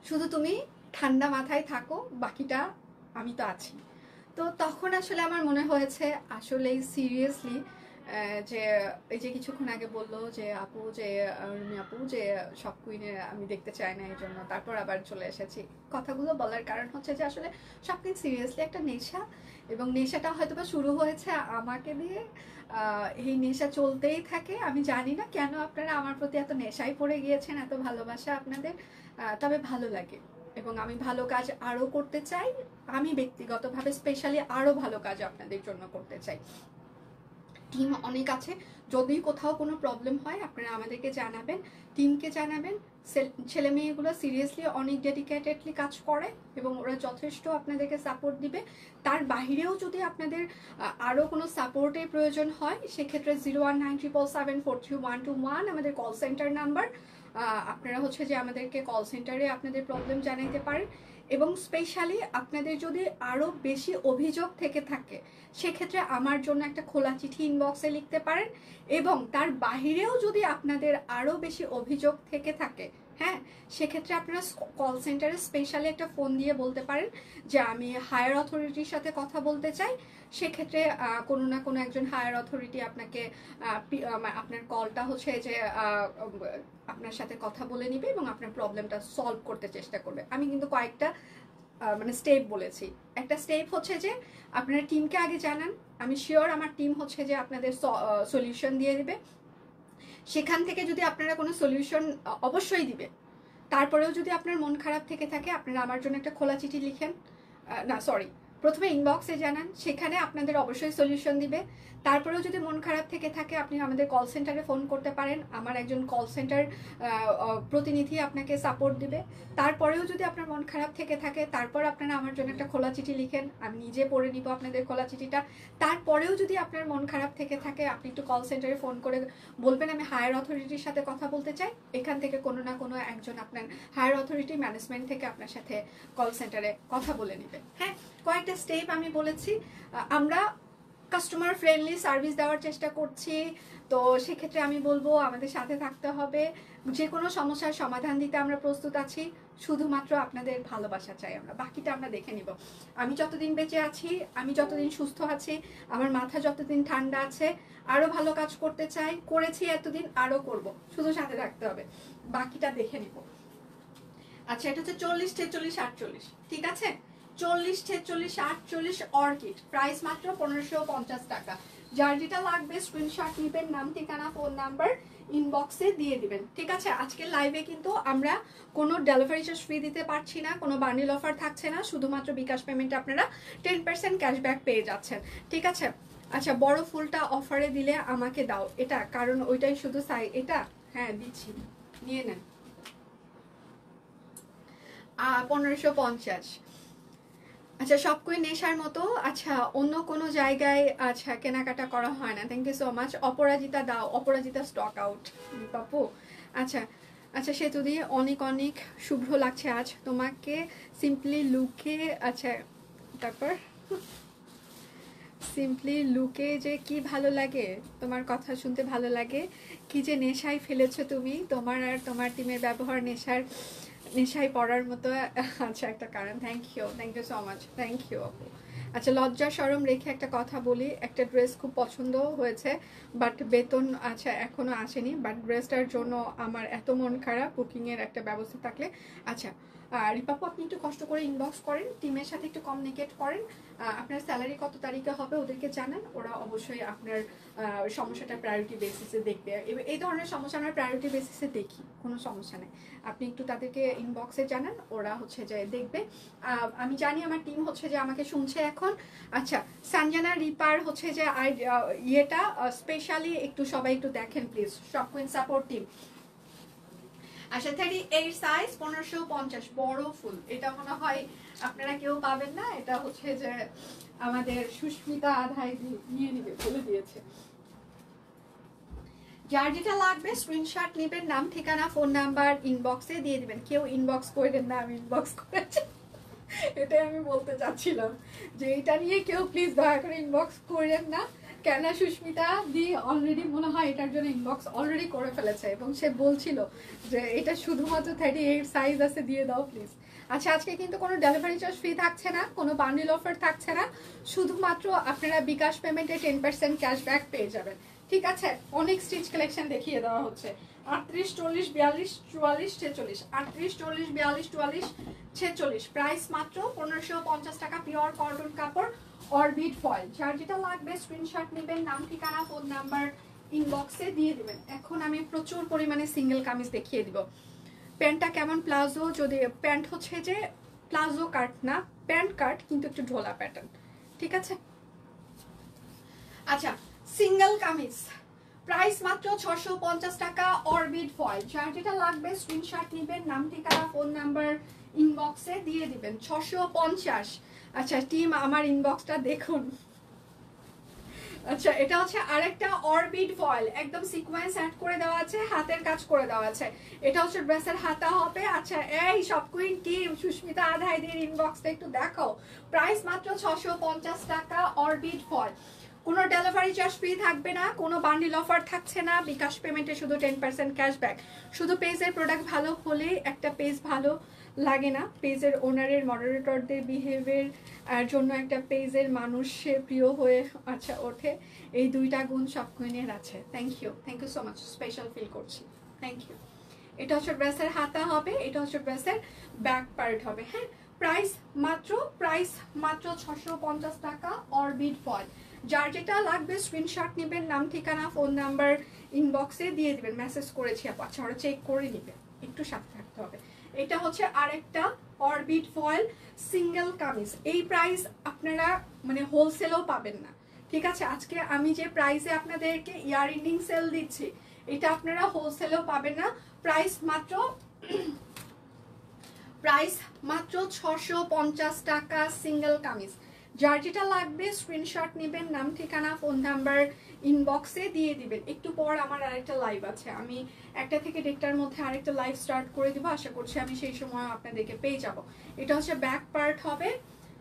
শুধু তুমি ঠান্ডা মাথায় থাকো, বাকিটা আমি তো আছি। তো তখন আসলে আমার মনে হয়েছে আসলে সিরিয়াসলি যে এই যে কিছুক্ষণ আগে বললো যে আপু যে রুমি আপু যে সব কুইনে আমি দেখতে চাই না, এই জন্য তারপর আবার চলে এসেছি। কথাগুলো বলার কারণ হচ্ছে যে আসলে সব কুইন সিরিয়াসলি একটা নেশা, এবং নেশাটা হয়তো বা শুরু হয়েছে আমাকে দিয়ে, এই নেশা চলতেই থাকে। আমি জানি না কেন আপনারা আমার প্রতি এত নেশায় পড়ে গিয়েছেন, এত ভালোবাসা আপনাদের, তবে ভালো লাগে এবং আমি ভালো কাজ আরও করতে চাই। আমি ব্যক্তিগতভাবে স্পেশালি আরও ভালো কাজ আপনাদের জন্য করতে চাই। টিম অনেক আছে, যদি কোথাও কোনো প্রবলেম হয় আপনারা আমাদেরকে জানাবেন, টিমকে জানাবেন। ছেলে মেয়েগুলো সিরিয়াসলি অনেক ডেডিকেটেডলি কাজ করে এবং ওরা যথেষ্ট আপনাদেরকে সাপোর্ট দিবে। তার বাহিরেও যদি আপনাদের আরও কোনো সাপোর্টের প্রয়োজন হয় সেক্ষেত্রে 019777432121 আমাদের কল সেন্টার নাম্বার। আপনারা হচ্ছে যে আমাদেরকে কল সেন্টারে আপনাদের প্রবলেম জানাইতে পারেন। এবং স্পেশালি আপনাদের যদি আরও বেশি অভিযোগ থেকে থাকে সেক্ষেত্রে আমার জন্য একটা খোলা চিঠি ইনবক্সে লিখতে পারেন। এবং তার বাহিরেও যদি আপনাদের আরও বেশি অভিযোগ থেকে থাকে, হ্যাঁ, সেক্ষেত্রে আপনারা কল সেন্টারে স্পেশালি একটা ফোন দিয়ে বলতে পারেন যে আমি হায়ার অথরিটির সাথে কথা বলতে চাই। সেক্ষেত্রে কোনো না কোনো একজন হায়ার অথরিটি আপনাকে আপনার কলটা হচ্ছে যে আপনার সাথে কথা বলে নিবে এবং আপনার প্রবলেমটা সলভ করতে চেষ্টা করবে। আমি কিন্তু কয়েকটা মানে স্টেপ বলেছি। একটা স্টেপ হচ্ছে যে আপনারা টিমকে আগে জানান, আমি শিওর আমার টিম হচ্ছে যে আপনাদের সলিউশন দিয়ে দিবে। সেখান থেকে যদি আপনারা কোনো সলিউশন অবশ্যই দিবে, তারপরেও যদি আপনার মন খারাপ থেকে থাকে আপনারা আমার জন্য একটা খোলা চিঠি লিখেন, না সরি, প্রথমে ইনবক্সে জানান, সেখানে আপনাদের অবশ্যই সলিউশন দিবে। তারপরেও যদি মন খারাপ থেকে থাকে আপনি আমাদের কল সেন্টারে ফোন করতে পারেন, আমার একজন কল সেন্টার প্রতিনিধি আপনাকে সাপোর্ট দিবে। তারপরেও যদি আপনার মন খারাপ থেকে থাকে তারপর আপনারা আমার জন্য একটা খোলা চিঠি লিখেন, আমি নিজে পড়ে নিব আপনাদের খোলা চিঠিটা। তারপরেও যদি আপনার মন খারাপ থেকে থাকে আপনি একটু কল সেন্টারে ফোন করে বলবেন আমি হায়ার অথরিটির সাথে কথা বলতে চাই। এখান থেকে কোনো না কোনো একজন আপনার হায়ার অথরিটি ম্যানেজমেন্ট থেকে আপনার সাথে কল সেন্টারে কথা বলে নেবে। হ্যাঁ, কয়েকটা স্টেপ আমি বলেছি। আমরা কাস্টমার ফ্রেন্ডলি সার্ভিস দেওয়ার চেষ্টা করছি, তো সেক্ষেত্রে আমি বলবো আমাদের সাথে থাকতে হবে। যে কোনো সমস্যার সমাধান দিতে আমরা প্রস্তুত আছি, শুধুমাত্র আপনাদের ভালোবাসা চাই আমরা, বাকিটা আমরা দেখে নিব। আমি যতদিন বেঁচে আছি, আমি যতদিন সুস্থ আছি, আমার মাথা যতদিন ঠান্ডা আছে, আরও ভালো কাজ করতে চাই, করেছি এতদিন, আরও করব, শুধু সাথে থাকতে হবে, বাকিটা দেখে নিব। আচ্ছা, এটা হচ্ছে 40, 46, 48, ঠিক আছে? 40, 46, 48 অর্কিড, প্রাইস মাত্র 1550 টাকা। যার যেটা লাগবে স্ক্রিনশট নেবেন, নাম ঠিকানা ফোন নাম্বার ইনবক্সে দিয়ে দিবেন, ঠিক আছে? আজকের লাইভে কিন্তু আমরা কোনো ডেলিভারি চার্জ ফ্রি দিতে পারছি না, কোনো বান্ডিল অফার থাকছে না, শুধুমাত্র বিকাশ পেমেন্টে আপনারা 10% ক্যাশব্যাক পেয়ে যাচ্ছেন, ঠিক আছে? আচ্ছা, বড় ফুলটা অফারে দিলে আমাকে দাও, এটা কারণ ওইটাই শুধু এটা, হ্যাঁ দিচ্ছি, নিয়ে নেন। 1550। আচ্ছা, সব কই নেশার মতো। আচ্ছা, অন্য কোনো জায়গায় আচ্ছা কেনাকাটা করা হয় না। Thank you so much. Aparajita দাও, অপরাজিতা স্টক আউট বাপু। আচ্ছা আচ্ছা, সেতু দিয়ে অনেক অনেক শুভ্র লাগছে আজ তোমাকে, সিম্পলি লুকে। আচ্ছা, তারপর সিম্পলি লুকে যে কি ভালো লাগে, তোমার কথা শুনতে ভালো লাগে, কি যে নেশায় ফেলেছো তুমি, তোমার আর তোমার টিমের ব্যবহার নেশায় পড়ার মতো। আচ্ছা, একটা কারণ। Thank you so much, thank you আপু। আচ্ছা, লজ্জা শরম রেখে একটা কথা বলি, একটা ড্রেস খুব পছন্দ হয়েছে বাট বেতন আচ্ছা এখনো আসেনি, বাট ড্রেসটার জন্য আমার এত মন খারাপ, বুকিংয়ের একটা ব্যবস্থা থাকলে। আচ্ছা, রিপাপু আপনি একটু কষ্ট করে ইনবক্স করেন, টিমের সাথে একটু কমিউনিকেট করেন, আপনার স্যালারি কত তারিখে হবে ওদেরকে জানান, ওরা অবশ্যই আপনার সমস্যাটা প্রায়োরিটি বেসিসে দেখবে। এই ধরনের সমস্যা আমরা প্রায়োরিটি বেসিসে দেখি, কোনো সমস্যা নেই, আপনি একটু তাদেরকে ইনবক্সে জানান, ওরা হচ্ছে যে দেখবে। আমি জানি আমার টিম হচ্ছে যে আমাকে শুনছে এখন। আচ্ছা, সঞ্জনা রিপার হচ্ছে যে ইয়েটা স্পেশালি একটু সবাই একটু দেখেন প্লিজ, সব কুইন সাপোর্ট টিম। আচ্ছা, 38 সাইজ 1550 বড় ফুল, এটা মনে হয় আপনারা কেউ পাবেন না, এটা হচ্ছে যে আমাদের সুস্মিতা আধাই নিয়ে নিবে বলে দিয়েছে। যার যেটা লাগবে স্ক্রিনশট নেবেন, নাম ঠিকানা ফোন নাম্বার ইনবক্সে দিয়ে দিবেন। কেউ ইনবক্স করবেন না, আমি ইনবক্স করেছি, এটাই আমি বলতে চাচ্ছিলাম যে এটা নিয়ে কেউ প্লিজ দয়া করে ইনবক্স করেন না। কেন সুস্মিতা দি অলরেডি মনে হয় এটার জন্য ইনবক্স অলরেডি করে ফেলেছে এবং সে বলছিল যে এটা শুধুমাত্র 38 সাইজ আছে, দিয়ে দাও প্লিজ। আচ্ছা, আজকে কিন্তু কোনো ডেলিভারি চার্জ ফ্রি থাকছে না, কোনো বান্ডিল অফার থাকছে না, শুধুমাত্র আপনারা বিকাশ পেমেন্টে 10% ক্যাশব্যাক পেয়ে যাবেন। ঠিক আছে, অনেক স্টিচ কালেকশন দেখিয়ে দেওয়া হচ্ছে। 38, 40, 42, 44, 46, 38, 40, 42, 44, 46, প্রাইস মাত্র 1550 টাকা, পিওর কটন কাপড় অরবিট ফয়েল। যার যেটা লাগবে স্ক্রিনশট নেবেন, নাম ঠিকানা ফোন নাম্বার ইনবক্সে দিয়ে দিবেন। এখন আমি প্রচুর পরিমাণে সিঙ্গেল কামিজ দেখিয়ে দিব। প্যান্টটা কেমন, প্লাজো, যদি প্যান্ট হচ্ছে যে প্লাজো কাট না, প্যান্ট কাট কিন্তু একটু ঢোলা প্যাটার্ন। ঠিক আছে, আচ্ছা সিঙ্গেল কামিজ প্রাইস মাত্র 650 টাকা, অরবিট ফয়েল। যার যেটা লাগবে স্ক্রিনশট নেবেন, নাম ঠিকানা ফোন নাম্বার ইনবক্সে দিয়ে দিবেন। 650। আচ্ছা টিম, আমার ইনবক্সটা দেখুন। আচ্ছা, এটা হচ্ছে আরেকটা অরবিট ফয়েল, একদম সিকোয়েন্স অ্যাড করে দেওয়া আছে, হাতের কাজ করে দেওয়া আছে। এটা হচ্ছে ড্রেসের হাতা হবে। আচ্ছা, এই সব কুইন টিম সুস্মিতা আধাইদের ইনবক্সটা একটু দেখো। প্রাইস মাত্র 650 টাকা, অরবিট ফয়েল। কোনো ডেলিভারি চার্জ ফ্রি থাকবে না, কোনো বান্ডিল অফার থাকছে না, বিকাশ পেমেন্টে শুধু 10% ক্যাশব্যাক। শুধু পেজের প্রোডাক্ট ভালো হলে একটা পেজ ভালো লাগে না, পেজের ওনারের মডারেটরদের বিহেভিয়ার জন্য একটা পেজের মানুষের প্রিয় হয়ে আচ্ছা ওঠে। এই দুইটা গুণ সব কুইনের আছে। Thank you so much, special feel করছি, থ্যাংক ইউ। এটা হচ্ছে ড্রেসের হাতা হবে, এটা হচ্ছে ড্রেসের ব্যাক পার্ট হবে। হ্যাঁ, প্রাইস মাত্র 650 টাকা, অরবিট ফয়েল। যার যেটা লাগবে স্ক্রিনশট নেবেন, নাম ঠিকানা ফোন নাম্বার ইনবক্সে দিয়ে দিবেন। মেসেজ করেছি আপু, আচ্ছা ওরা চেক করে নিবে, একটু সাথে থাকতে হবে। এটা হচ্ছে আরেকটা অরবিট ফয়েল সিঙ্গেল কামিজ। এই প্রাইস আপনারা মানে হোলসেলও পাবেন না। ঠিক আছে, আজকে আমি যে প্রাইসে আপনাদেরকে ইয়ার এন্ডিং সেল দিচ্ছি, এটা আপনারা হোলসেলও পাবেন না। প্রাইস মাত্র 650 টাকা, সিঙ্গেল কামিজ। যার যেটা লাগবে স্ক্রিনশট নেবেন, নাম ঠিকানা ফোন নাম্বার ইনবক্সে দিয়ে দিবেন। একটু পর আমার আরেকটা লাইভ আছে, আমি 1টা থেকে 1:30টার মধ্যে আরেকটা লাইভ স্টার্ট করে দিব, আশা করছি আমি সেই সময় আপনাদেরকে পেয়ে যাব। এটা হচ্ছে ব্যাক পার্ট হবে।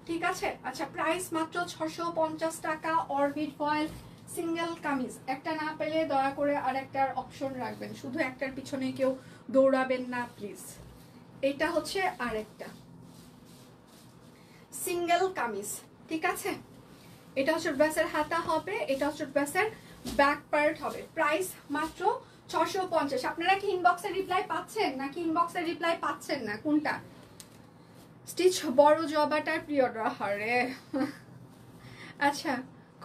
ঠিক আছে, আচ্ছা প্রাইস মাত্র 650 টাকা, অরবিট ফয়েল সিঙ্গেল কামিজ। একটা না পেলে দয়া করে আরেকটার অপশন রাখবেন, শুধু একটার পিছনে কেউ দৌড়াবেন না প্লিজ। এটা হচ্ছে আরেকটা সিঙ্গেল কামিজ। ঠিক আছে, এটা হচ্ছে ড্রেসের হাতা হবে, এটা হচ্ছে ড্রেসের ব্যাক পার্ট হবে। প্রাইস মাত্র 650। আপনারা কি ইনবক্সে রিপ্লাই পাচ্ছেন নাকি ইনবক্সে রিপ্লাই পাচ্ছেন না, কোনটা? স্টিচ বড় জবাটার প্রিয় হারে। আচ্ছা,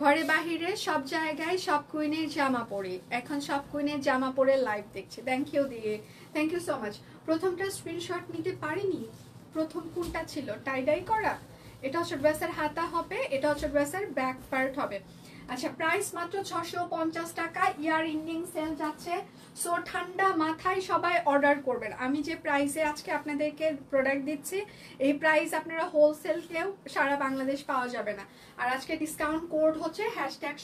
ঘরে বাহিরে সব জায়গায় সব কুইনের জামা পরে, এখন সব কুইনের জামা পরে লাইভ দেখছে। থ্যাংক ইউ দিয়ে, থ্যাংক ইউ সো মাচ। প্রথমটা স্ক্রিনশট নিতে পারিনি, প্রথম কোনটা ছিল? টাইডাই করা। এটা হচ্ছে ড্রেসের হাতা হবে, এটা হচ্ছে ড্রেসের ব্যাক পার্ট হবে। আচ্ছা, প্রাইস মাত্র 650 টাকা, ইয়ার এন্ডিং সেল যাচ্ছে। সো ঠান্ডা মাথায় সবাই অর্ডার করবেন। আমি যে প্রাইসে আজকে আপনাদেরকে প্রোডাক্ট দিচ্ছি, এই প্রাইস আপনারা হোলসেলকেও সারা বাংলাদেশ পাওয়া যাবে না। আর আজকে ডিসকাউন্ট কোড হচ্ছে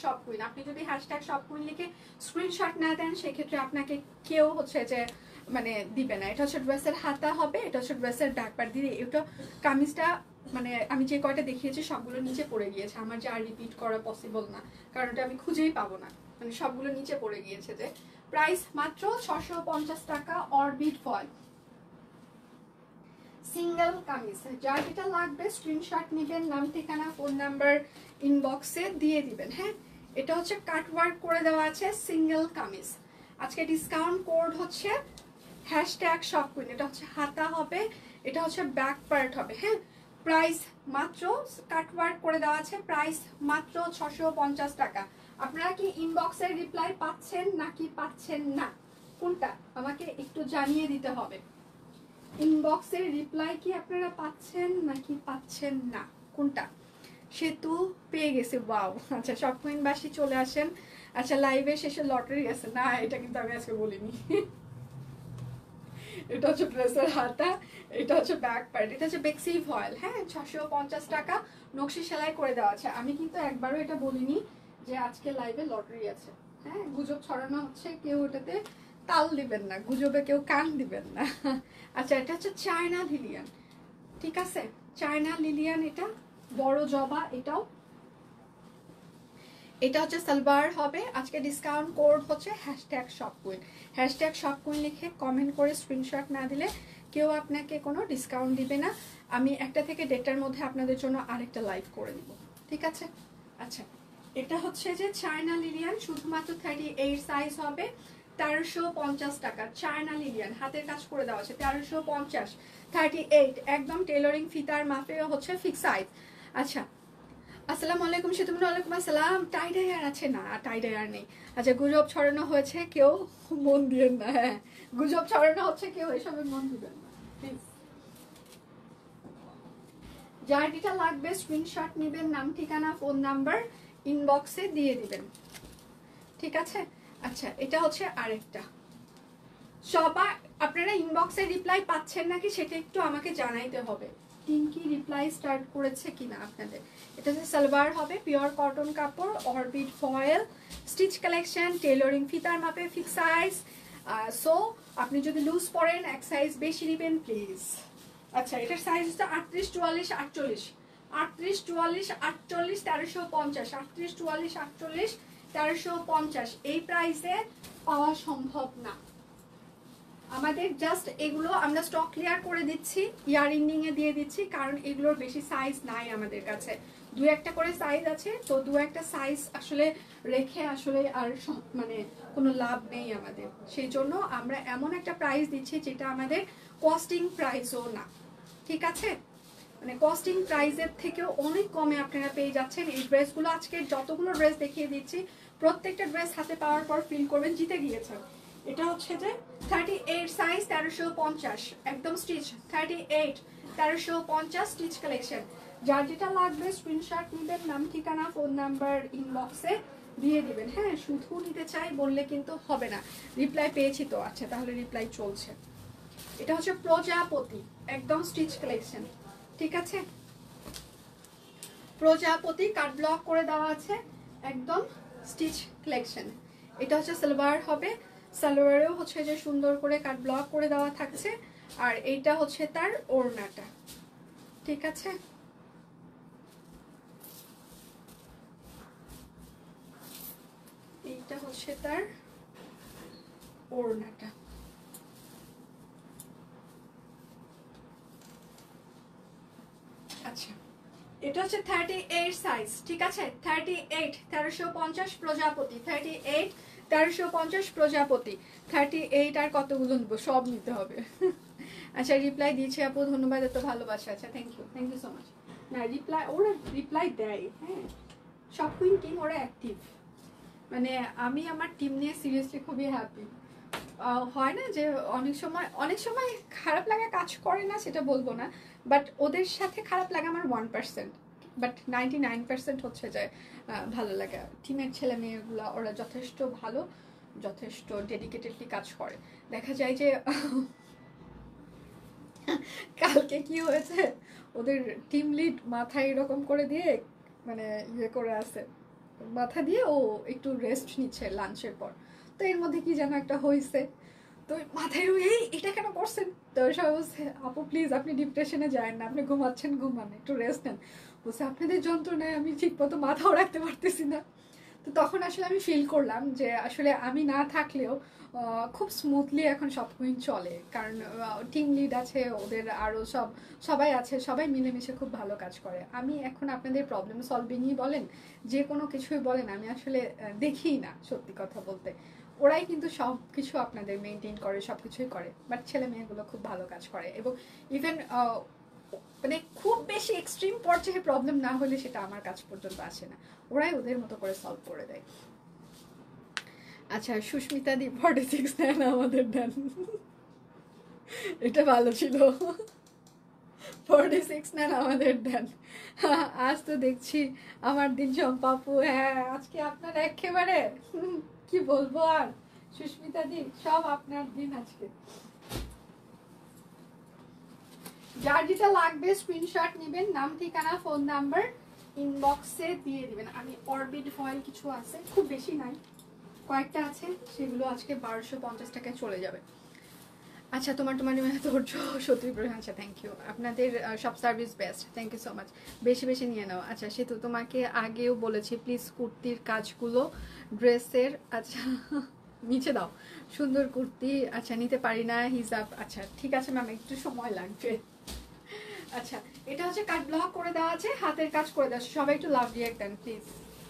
#shopqueen। আপনি যদি #shopqueen লিখে স্ক্রিনশট না দেন, সেক্ষেত্রে আপনাকে কেউ হচ্ছে যে মানে দিবে না। এটা হচ্ছে ড্রেসের হাতা হবে, এটা হচ্ছে ড্রেসের ব্যাক পার্ট। দিদি এটা কামিজটা মানে আমি যে কয়টা দেখিয়েছি সবগুলো নিচে পড়ে গিয়েছে, আমার যে আর রিপিট করা পসিবল না, কারণ এটা আমি খুঁজেই পাবো না, মানে সবগুলো নিচে পড়ে গিয়েছে। যে প্রাইস মাত্র 650 টাকা, অরবিট ফয়েল সিঙ্গেল কামিজ। যার যেটা লাগবে স্ক্রিনশট নেবেন, নাম ঠিকানা ফোন নাম্বার ইনবক্সে দিয়ে দিবেন। হ্যাঁ, এটা হচ্ছে কাট ওয়ার্ক করে দেওয়া আছে, সিঙ্গেল কামিজ। আজকে ডিসকাউন্ট কোড হচ্ছে #shopqueen। এটা হচ্ছে হাতা হবে, এটা হচ্ছে ব্যাক পার্ট হবে, হ্যাঁ। প্রাইস মাত্র কাটওয়ার্ক করে দেওয়া আছে, প্রাইস মাত্র 650 টাকা। আপনারা কি ইনবক্সের রিপ্লাই পাচ্ছেন নাকি পাচ্ছেন না, কোনটা আমাকে একটু জানিয়ে দিতে হবে। ইনবক্সের রিপ্লাই কি আপনারা পাচ্ছেন নাকি পাচ্ছেন না, কোনটা? সেতু পেয়ে গেছে, ওয়াও। আচ্ছা, সব কুইনবাসী চলে আসেন। আচ্ছা, লাইভে শেষে লটারি আছে না, এটা কিন্তু আমি আজকে বলিনি। এটা হচ্ছে ড্রেসের হাতা, এটা হচ্ছে ব্যাক পার্ট, এটা হচ্ছে বেক্সি ফয়েল, হ্যাঁ। 650 টাকা নকশি সেলাই করে দেওয়া আছে। আমি কিন্তু একবারও এটা বলিনি যে আজকে লাইভে লটারি আছে, হ্যাঁ। গুজব ছড়ানো হচ্ছে, কেউ এটাতে তাল দিবেন না, গুজবে কেউ কান দিবেন না। আচ্ছা, এটা হচ্ছে চায়না লিলিয়ান, ঠিক আছে, চায়না লিলিয়ান, এটা বড় জবা। এটা হচ্ছে সালোয়ার হবে। আজকে ডিসকাউন্ট কোড হচ্ছে #shopqueen, #shopqueen লিখে কমেন্ট করে স্ক্রিনশট না দিলে কেউ আপনাকে কোনো ডিসকাউন্ট দিবে না। আমি 1টা থেকে 1:30টার মধ্যে আপনাদের জন্য আরেকটা লাইভ করে দিব, ঠিক আছে। আচ্ছা, এটা হচ্ছে যে চায়না লিলিয়ান, শুধুমাত্র 38 সাইজ হবে, 1350 টাকা। চায়না লিলিয়ান হাতের কাজ করে দেওয়া আছে, 1350, 38, একদম টেলরিং ফিতার মাপে হচ্ছে ফিক্স সাইজ। আচ্ছা, আসসালামু আলাইকুম সেতুমনি। ওয়ালাইকুম আসসালাম। টাই ডাই আছে না? টাই ডাই নেই। আচ্ছা, গুজব ছড়ানো হয়েছে, কেউ মন দিবেন না, হ্যাঁ। গুজব ছড়ানো হচ্ছে, কেউ এসবে মন দিবেন না প্লিজ। যার যেটা লাগবে স্ক্রিনশট নেবেন, নাম ঠিকানা ফোন নাম্বার ইনবক্সে দিয়ে দিবেন, ঠিক আছে। আচ্ছা, এটা হচ্ছে আরেকটা। সবাই আপনারা ইনবক্সে রিপ্লাই পাচ্ছেন নাকি সেটা একটু আমাকে জানাইতে হবে। টিম কি রিপ্লাই স্টার্ট করেছে কিনা আপনাদের। এটা হচ্ছে সালোয়ার হবে, পিওর কটন কাপড়, orbit foil, stitch collection, tailoring ফিতার মাপে ফিক্স সাইজ। সো আপনি যদি লুজ পরেন এক সাইজ বেশি নেবেন প্লিজ। আচ্ছা, এটার সাইজ হচ্ছে 38, 44, 48, 38, 44, 48, 1350, 38, 44, 48, 1350। এই প্রাইসে পাওয়া সম্ভব না আমাদের। জাস্ট এগুলো আমরা স্টক ক্লিয়ার করে দিচ্ছি, ইয়ার এন্ডিং এ দিয়ে দিচ্ছি, কারণ এগুলোর বেশি সাইজ নাই আমাদের কাছে। 2-1টা করে সাইজ আছে, তো 2-1টা সাইজ আসলে রেখে আসলে আর মানে কোনো লাভ নেই আমাদের। সেই জন্য আমরা এমন একটা প্রাইস দিচ্ছি যেটা আমাদের কস্টিং প্রাইসও না, ঠিক আছে। মানে কস্টিং প্রাইসের থেকেও অনেক কমে আপনারা পেয়ে যাচ্ছেন এই ড্রেসগুলো। আজকে যতগুলো ড্রেস দেখিয়ে দিচ্ছি, প্রত্যেকটা ড্রেস হাতে পাওয়ার পর ফিল করবেন জিতে গিয়েছেন। এটা হচ্ছে যে 38 সাইজ, 1350, একদম স্টিচ, 38, 1350 স্টিচ কালেকশন। যার যেটা লাগবে স্ক্রিনশট নেবেন, নাম ঠিকানা ফোন নাম্বার ইনবক্সে দিয়ে দিবেন, হ্যাঁ। শুধু নিতে চাই বললে কিন্তু হবে না। রিপ্লাই পেয়েছি তো, আচ্ছা তাহলে রিপ্লাই চলছে। এটা হচ্ছে প্রজাপতি, একদম স্টিচ কালেকশন, ঠিক আছে। প্রজাপতি কাট ব্লক করে দেওয়া আছে, একদম স্টিচ কালেকশন। এটা হচ্ছে সালোয়ার হবে, সালোয়ারেও হচ্ছে যে সুন্দর করে কাট ব্লক করে দেওয়া থাকছে, আর এইটা হচ্ছে তার ওড়নাটা, ঠিক আছে। এইটা হচ্ছে তার ওড়নাটা। আচ্ছা, এটা হচ্ছে 38 সাইজ, ঠিক আছে। 38, 1350 প্রজাপতি, 38, 1350 প্রজাপতি, 38 আর কতগুলো নেবো, সব নিতে হবে। আচ্ছা, রিপ্লাই দিয়েছে আপু, ধন্যবাদ, এত ভালোবাসা। আচ্ছা, থ্যাংক ইউ সো মাচ। না, রিপ্লাই ওরা রিপ্লাই দেয়, হ্যাঁ। সব কুইন টিম ওরা অ্যাক্টিভ, মানে আমি আমার টিম নিয়ে সিরিয়াসলি খুবই হ্যাপি। হয় না যে অনেক সময় খারাপ লাগা কাজ করে না, সেটা বলবো না, বাট ওদের সাথে খারাপ লাগা আমার 1%, বাট 99% হচ্ছে যে ভালো লাগা। টিমের ছেলে মেয়েগুলো ওরা যথেষ্ট ভালো, যথেষ্ট ডেডিকেটেডলি কাজ করে। দেখা যায় যে কালকে কি হয়েছে, ওদের টিম লিড মাথায় এরকম করে দিয়ে মানে ইয়ে করে আছে, মাথা দিয়ে ও একটু রেস্ট নিচ্ছে লাঞ্চের পর। তো এর মধ্যে কি যেন একটা হয়েছে, তো মাথায় এই এটা কেন করছেন। তো সবাই বলছে আপু প্লিজ আপনি ডিপ্রেশনে যায় না, আপনি ঘুমাচ্ছেন, ঘুমান, একটু রেস্ট নেন। বলছে আপনাদের যন্ত্রণায় আমি ঠিক মতো মাথাও রাখতে পারতেছি না। তো তখন আসলে আমি ফিল করলাম যে আসলে আমি না থাকলেও খুব স্মুথলি এখন সব কুইন চলে, কারণ টিম লিড আছে, ওদের আরও সবাই আছে, সবাই মিলেমিশে খুব ভালো কাজ করে। আমি এখন আপনাদের প্রবলেম সলভিংই বলেন, যে কোনো কিছুই বলেন, আমি আসলে দেখি না, সত্যি কথা বলতে। ওরাই কিন্তু সব কিছু আপনাদের মেনটেন করে, সব কিছুই করে, বাট ছেলে মেয়েগুলো খুব ভালো কাজ করে। এবং ইভেন মানে খুব বেশি এক্সট্রিম পর্যায়ে প্রবলেম না হলে সেটা আমার কাছ পর্যন্ত আসে না, ওরাই ওদের মতো করে সলভ করে দেয়। আচ্ছা, সুস্মিতা দি 46 নেন আমাদের দেন, এটা ভালো ছিল। 46 নেন আমাদের দেন। আজ তো দেখছি আমার দিন চম্পাপু, হ্যাঁ আজকে আপনার একেবারে কি বলবো আর সুস্মিতা দি, সব আপনার দিন আজকে। যার যেটা লাগবে স্ক্রিনশট নেবেন, নাম ঠিকানা ফোন নাম্বার ইনবক্সে দিয়ে দিবেন। আমি অরবিট ফয়েল কিছু আছে, খুব বেশি নাই, কয়েকটা আছে, সেগুলো আজকে 1250 টাকায় চলে যাবে। আচ্ছা, তোমার ধৈর্য সত্যি প্রশংসা, আচ্ছা থ্যাংক ইউ, আপনাদের সব service best, thank you so much, বেশি বেশি নিয়ে নাও। আচ্ছা সেতু, তোমাকে আগেও বলেছি প্লিজ কুর্তির কাজগুলো ড্রেসের, আচ্ছা নিচে দাও, সুন্দর কুর্তি, আচ্ছা নিতে পারি না হিজাব, আচ্ছা ঠিক আছে ম্যাম একটু সময় লাগবে। আচ্ছা এটা হচ্ছে কাট ব্লক করে দেওয়া আছে, হাতের কাজ করে দেওয়া আছে, সবাই একটু লাভ রিয়াক্ট দেন প্লিজ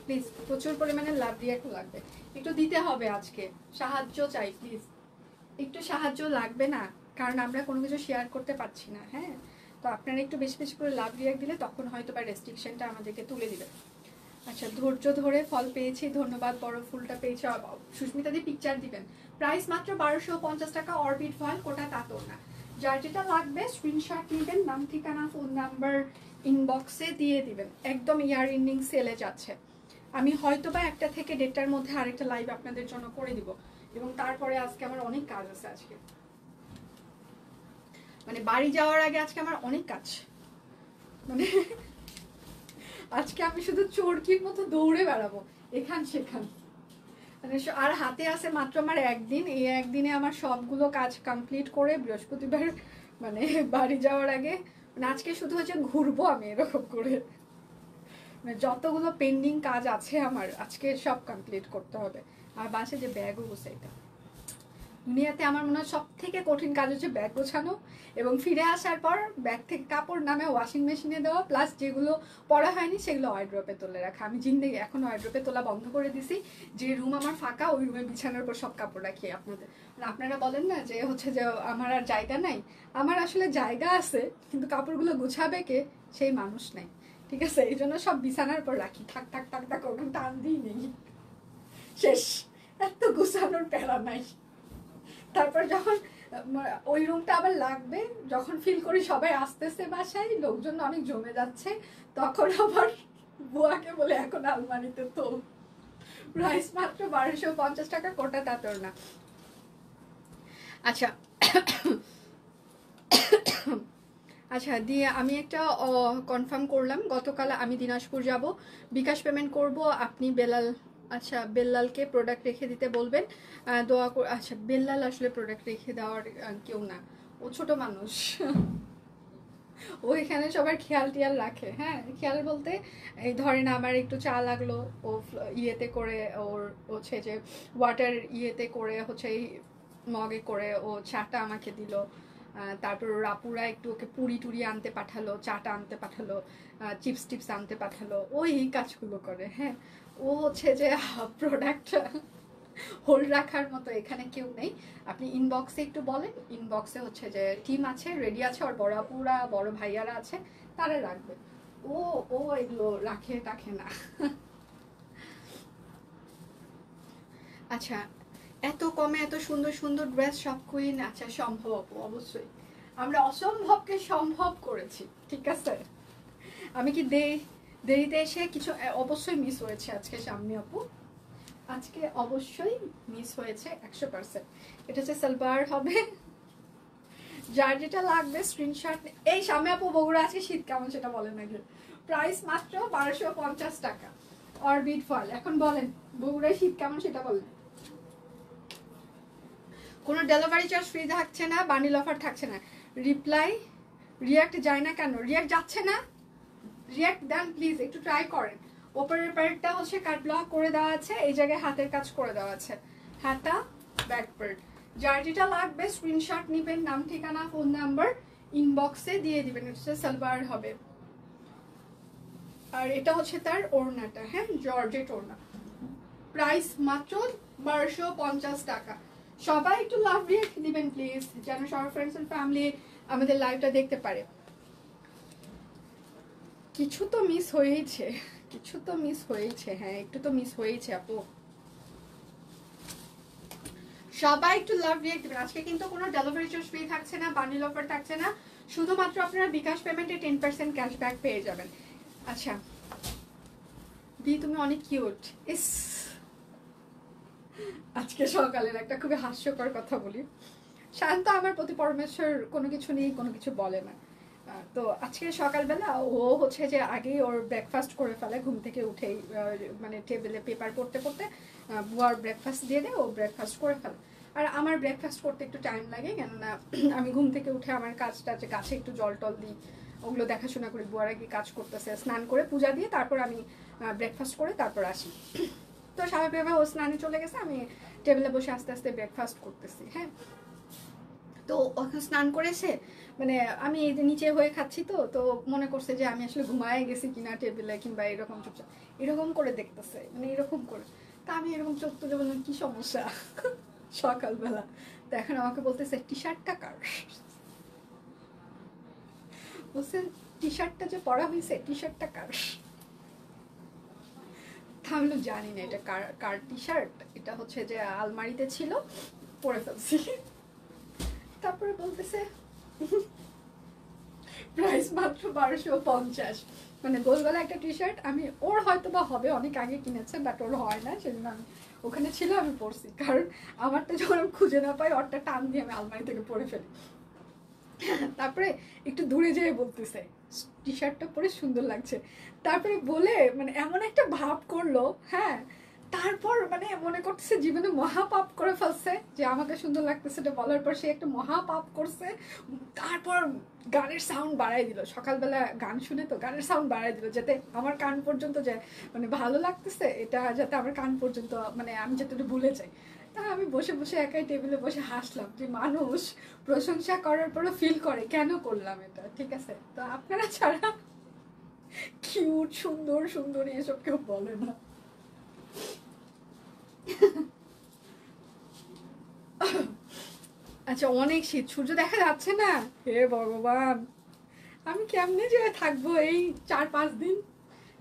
প্লিজ, প্রচুর পরিমাণে লাভ রিয়াক্ট লাগবে, একটু দিতে হবে আজকে, সাহায্য চাই প্লিজ, একটু সাহায্য লাগবে না, কারণ আমরা কোনো কিছু শেয়ার করতে পারছি না। হ্যাঁ, তো আপনারা একটু বেশি বেশি করে লাভ রিয়াক্ট দিলে তখন হয়তো বা রেস্ট্রিকশনটা আমাদেরকে তুলে দিবে। আচ্ছা, ধৈর্য ধরে ফল পেয়েছি, ধন্যবাদ, বড় ফুলটা পেয়েছি। সুস্মিতা দি পিকচার দিবেন, প্রাইস মাত্র 1250 টাকা, অরবিট ফয়েল, কোটা তাঁতর না। যার যেটা লাগবে স্ক্রিনশট নেবেন, নাম ঠিকানা ফোন নাম্বার ইনবক্সে দিয়ে দিবেন। একদম ইয়ার এন্ডিং সেলে যাচ্ছে, আমি হয়তো বা 1টা থেকে 1:30টার মধ্যে আরেকটা লাইভ আপনাদের জন্য করে দিব, এবং তারপরে আজকে আমার অনেক কাজ আছে, আজকে মানে বাড়ি যাওয়ার আগে আজকে আমার অনেক কাজ, মানে আজকে আমি শুধু চোরকির মতো দৌড়ে বেড়াবো এখান সেখান, মানে আর হাতে আছে মাত্র আমার একদিন, এই একদিনে আমার সবগুলো কাজ কমপ্লিট করে বৃহস্পতিবার মানে বাড়ি যাওয়ার আগে, মানে আজকে শুধু হচ্ছে ঘুরবো আমি এরকম করে, মানে যতগুলো পেন্ডিং কাজ আছে আমার আজকে সব কমপ্লিট করতে হবে। আর বাসে যে ব্যাগও গোছাইতে, দুনিয়াতে আমার মনে হয় সব থেকে কঠিন কাজ হচ্ছে ব্যাগ গোছানো, এবং ফিরে আসার পর ব্যাগ থেকে কাপড় নামে ওয়াশিং মেশিনে দেওয়া, প্লাস যেগুলো পরা হয়নি সেগুলো ওয়ার্ড্রপে তুলে রাখা। আমি জিন্দেগি এখন ওয়ার্ড্রপে তোলা বন্ধ করে দিছি, যে রুম আমার ফাঁকা ওই রুমে বিছানার উপর সব কাপড় রাখি। আপনারা বলেন না যে হচ্ছে যে আমার আর জায়গা নাই, আমার আসলে জায়গা আছে, কিন্তু কাপড়গুলো গুছাবে কে সেই মানুষ নাই, ঠিক আছে, এই জন্য সব বিছানার উপর রাখি, থাক থাক থাক থাক ওখানে টান দিই নেই, শেষ, এত গুছানোর প্যারা নাই। তারপর যখন ওই রুমটা আবার লাগবে, যখন ফিল করি সবাই আসতেছে বাসায়, লোকজন অনেক জমে যাচ্ছে, তখন আবার বুয়াকে বলে এখন আলমারিতে তো, প্রাইস মাত্র 1250 টাকা, কোটা তাঁতর না। আচ্ছা আচ্ছা দিয়ে আমি একটা কনফার্ম করলাম, গতকাল আমি দিনাজপুর যাব, বিকাশ পেমেন্ট করব, আপনি বেলাল, আচ্ছা বেল্লালকে প্রোডাক্ট রেখে দিতে বলবেন, দোয়া আচ্ছা বেল্লাল আসলে প্রোডাক্ট রেখে দেওয়ার কেউ না, ও ছোট মানুষ ও এখানে সবার খেয়াল টিয়াল রাখে। হ্যাঁ, খেয়াল বলতে এই ধরেন আমার একটু চা লাগলো, ও ইয়েতে করে, ওর হচ্ছে যে ওয়াটার ইয়েতে করে হচ্ছে এই মগে করে ও চাটা আমাকে দিল, তারপর রাপুরা একটু ওকে পুরি টুরি আনতে পাঠালো, চাটা আনতে পাঠালো, চিপস টিপস আনতে পাঠালো, ওই কাজগুলো করে। হ্যাঁ, ও হচ্ছে যে প্রোডাক্ট হোল্ড রাখার মতো এখানে কেউ নেই, আপনি ইনবক্সে একটু বলেন, ইনবক্সে হচ্ছে যে টিম আছে, রেডি আছে, ওর বড় আপুরা বড় ভাইয়ারা আছে, তারা রাখবে, ও ও এগুলো রাখে টাখে না। আচ্ছা, এত কমে এত সুন্দর সুন্দর ড্রেস সব কুইন, আচ্ছা সম্ভব আপু, অবশ্যই আমরা অসম্ভবকে সম্ভব করেছি, ঠিক আছে। আমি কি দেরিতে এসে কিছু অবশ্যই মিস হয়েছে আজকে সামনে আপু, আজকে অবশ্যই মিস হয়েছে 100%। এটা হচ্ছে সালবার হবে, যার যেটা লাগবে স্ক্রিনশট। এই সামনে আপু বগুড়া আছে শীত কেমন সেটা বলেন আগে, প্রাইস মাত্র 1250 টাকা, অরবিট ফয়েল। এখন বলেন বগুড়ায় শীত কেমন সেটা বলেন। কোনো ডেলিভারি চার্জ ফ্রি থাকছে না, বান্ডিল অফার থাকছে না, রিয়াক্ট যায় না কেন, রিয়াক্ট যাচ্ছে না, রিয়াক্ট দেন প্লিজ, একটু ট্রাই করেন। ওপরের পার্টটা হচ্ছে কাট ব্লক করে দেওয়া আছে, এই জায়গায় হাতের কাজ করে দেওয়া আছে, হাতা ব্যাক পার্ট। যার যেটা লাগবে স্ক্রিনশট নেবেন, নাম ঠিকানা ফোন নাম্বার ইনবক্সে দিয়ে দিবেন। এটা সালোয়ার হবে, আর এটা হচ্ছে তার ওড়নাটা, হ্যাঁ জর্জেট ওড়না। প্রাইস মাত্র 1250 টাকা। সবাই একটু লাভ রিয়েক্ট দিবেন প্লিজ, যেন সবার ফ্রেন্ডস এন্ড ফ্যামিলি আমাদের লাইভটা দেখতে পারে। কিছু তো মিস হয়েছে, কিছু তো মিস হয়েছে, হ্যাঁ একটু তো মিস হয়েছে আপু। সবাই একটু লাভ রিয়েক্ট দিবেন। আজকে কিন্তু কোনো ডেলিভারি চার্জ ফ্রি থাকছে না, বান্ডিল অফার থাকছে না, শুধুমাত্র আপনারা বিকাশ পেমেন্টে 10% ক্যাশব্যাক পেয়ে যাবেন। আচ্ছা দি তুমি অনেক কিউট। ইস আজকে সকালের একটা খুবই হাস্যকর কথা বলি। শান্ত আমার প্রতি পরমেশ্বর কোনো কিছু নেই, কোনো কিছু বলে না। তো আজকে সকালবেলা ও হচ্ছে যে আগেই ওর ব্রেকফাস্ট করে ফেলে, ঘুম থেকে উঠেই মানে টেবিলে পেপার পড়তে পড়তে বুয়ার ব্রেকফাস্ট দিয়ে দেয়, ও ব্রেকফাস্ট করে ফেলে। আর আমার ব্রেকফাস্ট করতে একটু টাইম লাগে, কেননা আমি ঘুম থেকে উঠে আমার কাজটা যে গাছে একটু জল টল দিই, ওগুলো দেখাশোনা করি, বুয়ারা কি কাজ করতেছে, স্নান করে পূজা দিয়ে তারপর আমি ব্রেকফাস্ট করে তারপর আসি। তো স্বাভাবিকভাবে ও স্নানে চলে গেছে, আমি টেবিলে বসে আস্তে আস্তে ব্রেকফাস্ট করতেছি। হ্যাঁ, তো ওখানে স্নান করেছে, মানে আমি এই যে নিচে হয়ে খাচ্ছি, তো তো মনে করছে যে আমি আসলে ঘুমায় গেছি কিনা টেবিলে, কিংবা এরকম চুপচাপ এরকম করে দেখতেছে, মানে এরকম করে। তা আমি এরকম চোখ তুলে বললাম কি সমস্যা সকালবেলা। তো এখন আমাকে বলতেছে টি শার্টটা কার, বলছে টি শার্টটা যে পরা হয়েছে টি শার্টটা কার। আমি জানি না এটা কার কার টি শার্ট, এটা হচ্ছে যে আলমারিতে ছিল, পরে ফেলছি। তারপরে বলতেছে প্রাইস মাত্র 1250, মানে গোলগলা একটা টি শার্ট। আমি ওর হয়তো বা হবে, অনেক আগে কিনেছে, বাট ওর হয় না, সেজন্য আমি ওখানে ছিল আমি পরছি, কারণ আমারটা যখন আমি খুঁজে না পাই ওরটা টান দিয়ে আমি আলমারি থেকে পরে ফেলি। তারপরে একটু দূরে যেয়ে বলতেছে টি শার্টটা পরে সুন্দর লাগছে, তারপরে বলে মানে এমন একটা ভাব করলো, হ্যাঁ তারপর মানে মনে করতেছে জীবনে মহাপাপ করে ফেলছে, যে আমাকে সুন্দর লাগতেছে এটা বলার পর সে একটা মহাপাপ করছে। তারপর গানের সাউন্ড বাড়াই দিল, সকালবেলা গান শুনে তো গানের সাউন্ড বাড়াই দিল, যাতে আমার কান পর্যন্ত যায়, মানে ভালো লাগতেছে এটা যাতে আমার কান পর্যন্ত, মানে আমি যাতে এটা ভুলে যাই। তা আমি বসে বসে একাই টেবিলে বসে হাসলাম, যে মানুষ প্রশংসা করার পরও ফিল করে কেন করলাম এটা, ঠিক আছে। তো আপনারা ছাড়া কিউট সুন্দর সুন্দরী এসব কেউ বলে না। আচ্ছা অনেক শীত, সূর্য দেখা যাচ্ছে না, হে ভগবান আমি কেমনে যে থাকবো এই 4-5 দিন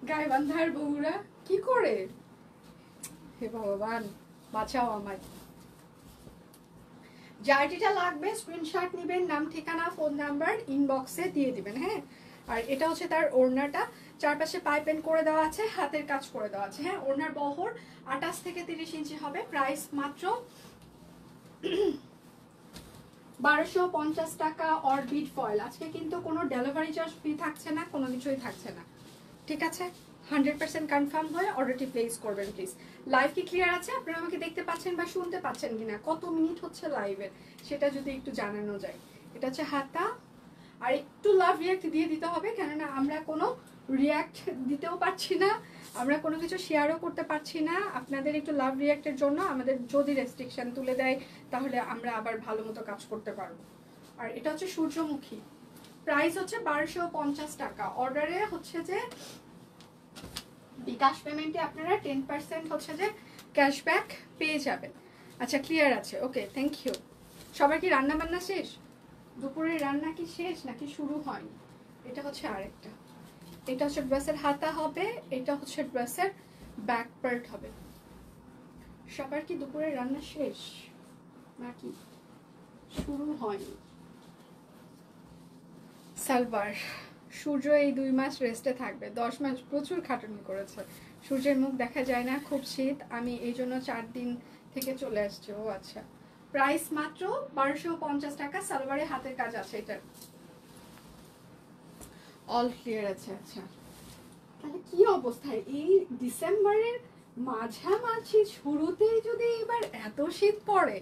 গায়ে বান্ধার বউরা, কি করে, হে ভগবান বাঁচাও আমায়। যার যেটা লাগবে স্ক্রিনশট নেবেন, নাম ঠিকানা ফোন নাম্বার ইনবক্সে দিয়ে দিবেন। হ্যাঁ, আর এটা হচ্ছে তার ওড়নাটা, চারপাশে পাইপেন করে দেওয়া আছে, হাতের কাজ করে দেওয়া আছে। হ্যাঁ, ওড়নার বহর 28 থেকে 30 ইঞ্চি হবে, প্রাইস মাত্র 1250 টাকা অরবিট ফয়েল। আজকে কিন্তু কোনো ডেলিভারি চার্জ ফ্রি থাকছে না, কোনো কিছুই থাকছে না, ঠিক আছে। 100% কনফার্ম হয়ে অর্ডারটি প্লেস করবেন প্লিজ। লাইভ কি ক্লিয়ার আছে, আপনারা আমাকে দেখতে পাচ্ছেন বা শুনতে পাচ্ছেন কিনা, কত মিনিট হচ্ছে লাইভের সেটা যদি একটু জানানো যায়। এটা হচ্ছে হাতা, আর একটু লাভ রিয়াক্ট দিয়ে দিতে হবে, কেননা আমরা কোনো রিয়াক্ট দিতেও পারছি না, আমরা কোনো কিছু শেয়ারও করতে পারছি না। আপনাদের একটু লাভ রিয়াক্টের জন্য আমাদের যদি রেস্ট্রিকশন তুলে দেয়, তাহলে আমরা আবার ভালো মতো কাজ করতে পারবো। আর এটা হচ্ছে সূর্যমুখী, প্রাইস হচ্ছে 1250 টাকা। অর্ডারে হচ্ছে যে বিকাশ পেমেন্টে আপনারা 10% হচ্ছে যে ক্যাশব্যাক পেয়ে যাবেন। আচ্ছা ক্লিয়ার আছে, ওকে থ্যাংক ইউ। সবার কি রান্না বান্না শেষ, দুপুরের রান্না কি শেষ নাকি শুরু হয়নি? এটা হচ্ছে আরেকটা, এটা হচ্ছে ড্রেসের হাতা হবে, এটা হচ্ছে ড্রেসের ব্যাক পার্ট হবে। সবার কি দুপুরের রান্না শেষ নাকি শুরু হয়নি? সালবার সূর্য এই 2 মাস রেস্টে থাকবে, 10 মাস প্রচুর খাটুনি করেছে, সূর্যের মুখ দেখা যায় না, খুব শীত, আমি এই জন্য 4 দিন থেকে চলে আসছি। ও আচ্ছা, প্রাইস মাত্র 1250 টাকা, সালোয়ারে হাতের কাজ আছে, এটা অল ক্লিয়ার আছে। আচ্ছা তাহলে কি অবস্থায় এই ডিসেম্বরের মাঝামাঝি শুরুতেই যদি এবার এত শীত পড়ে,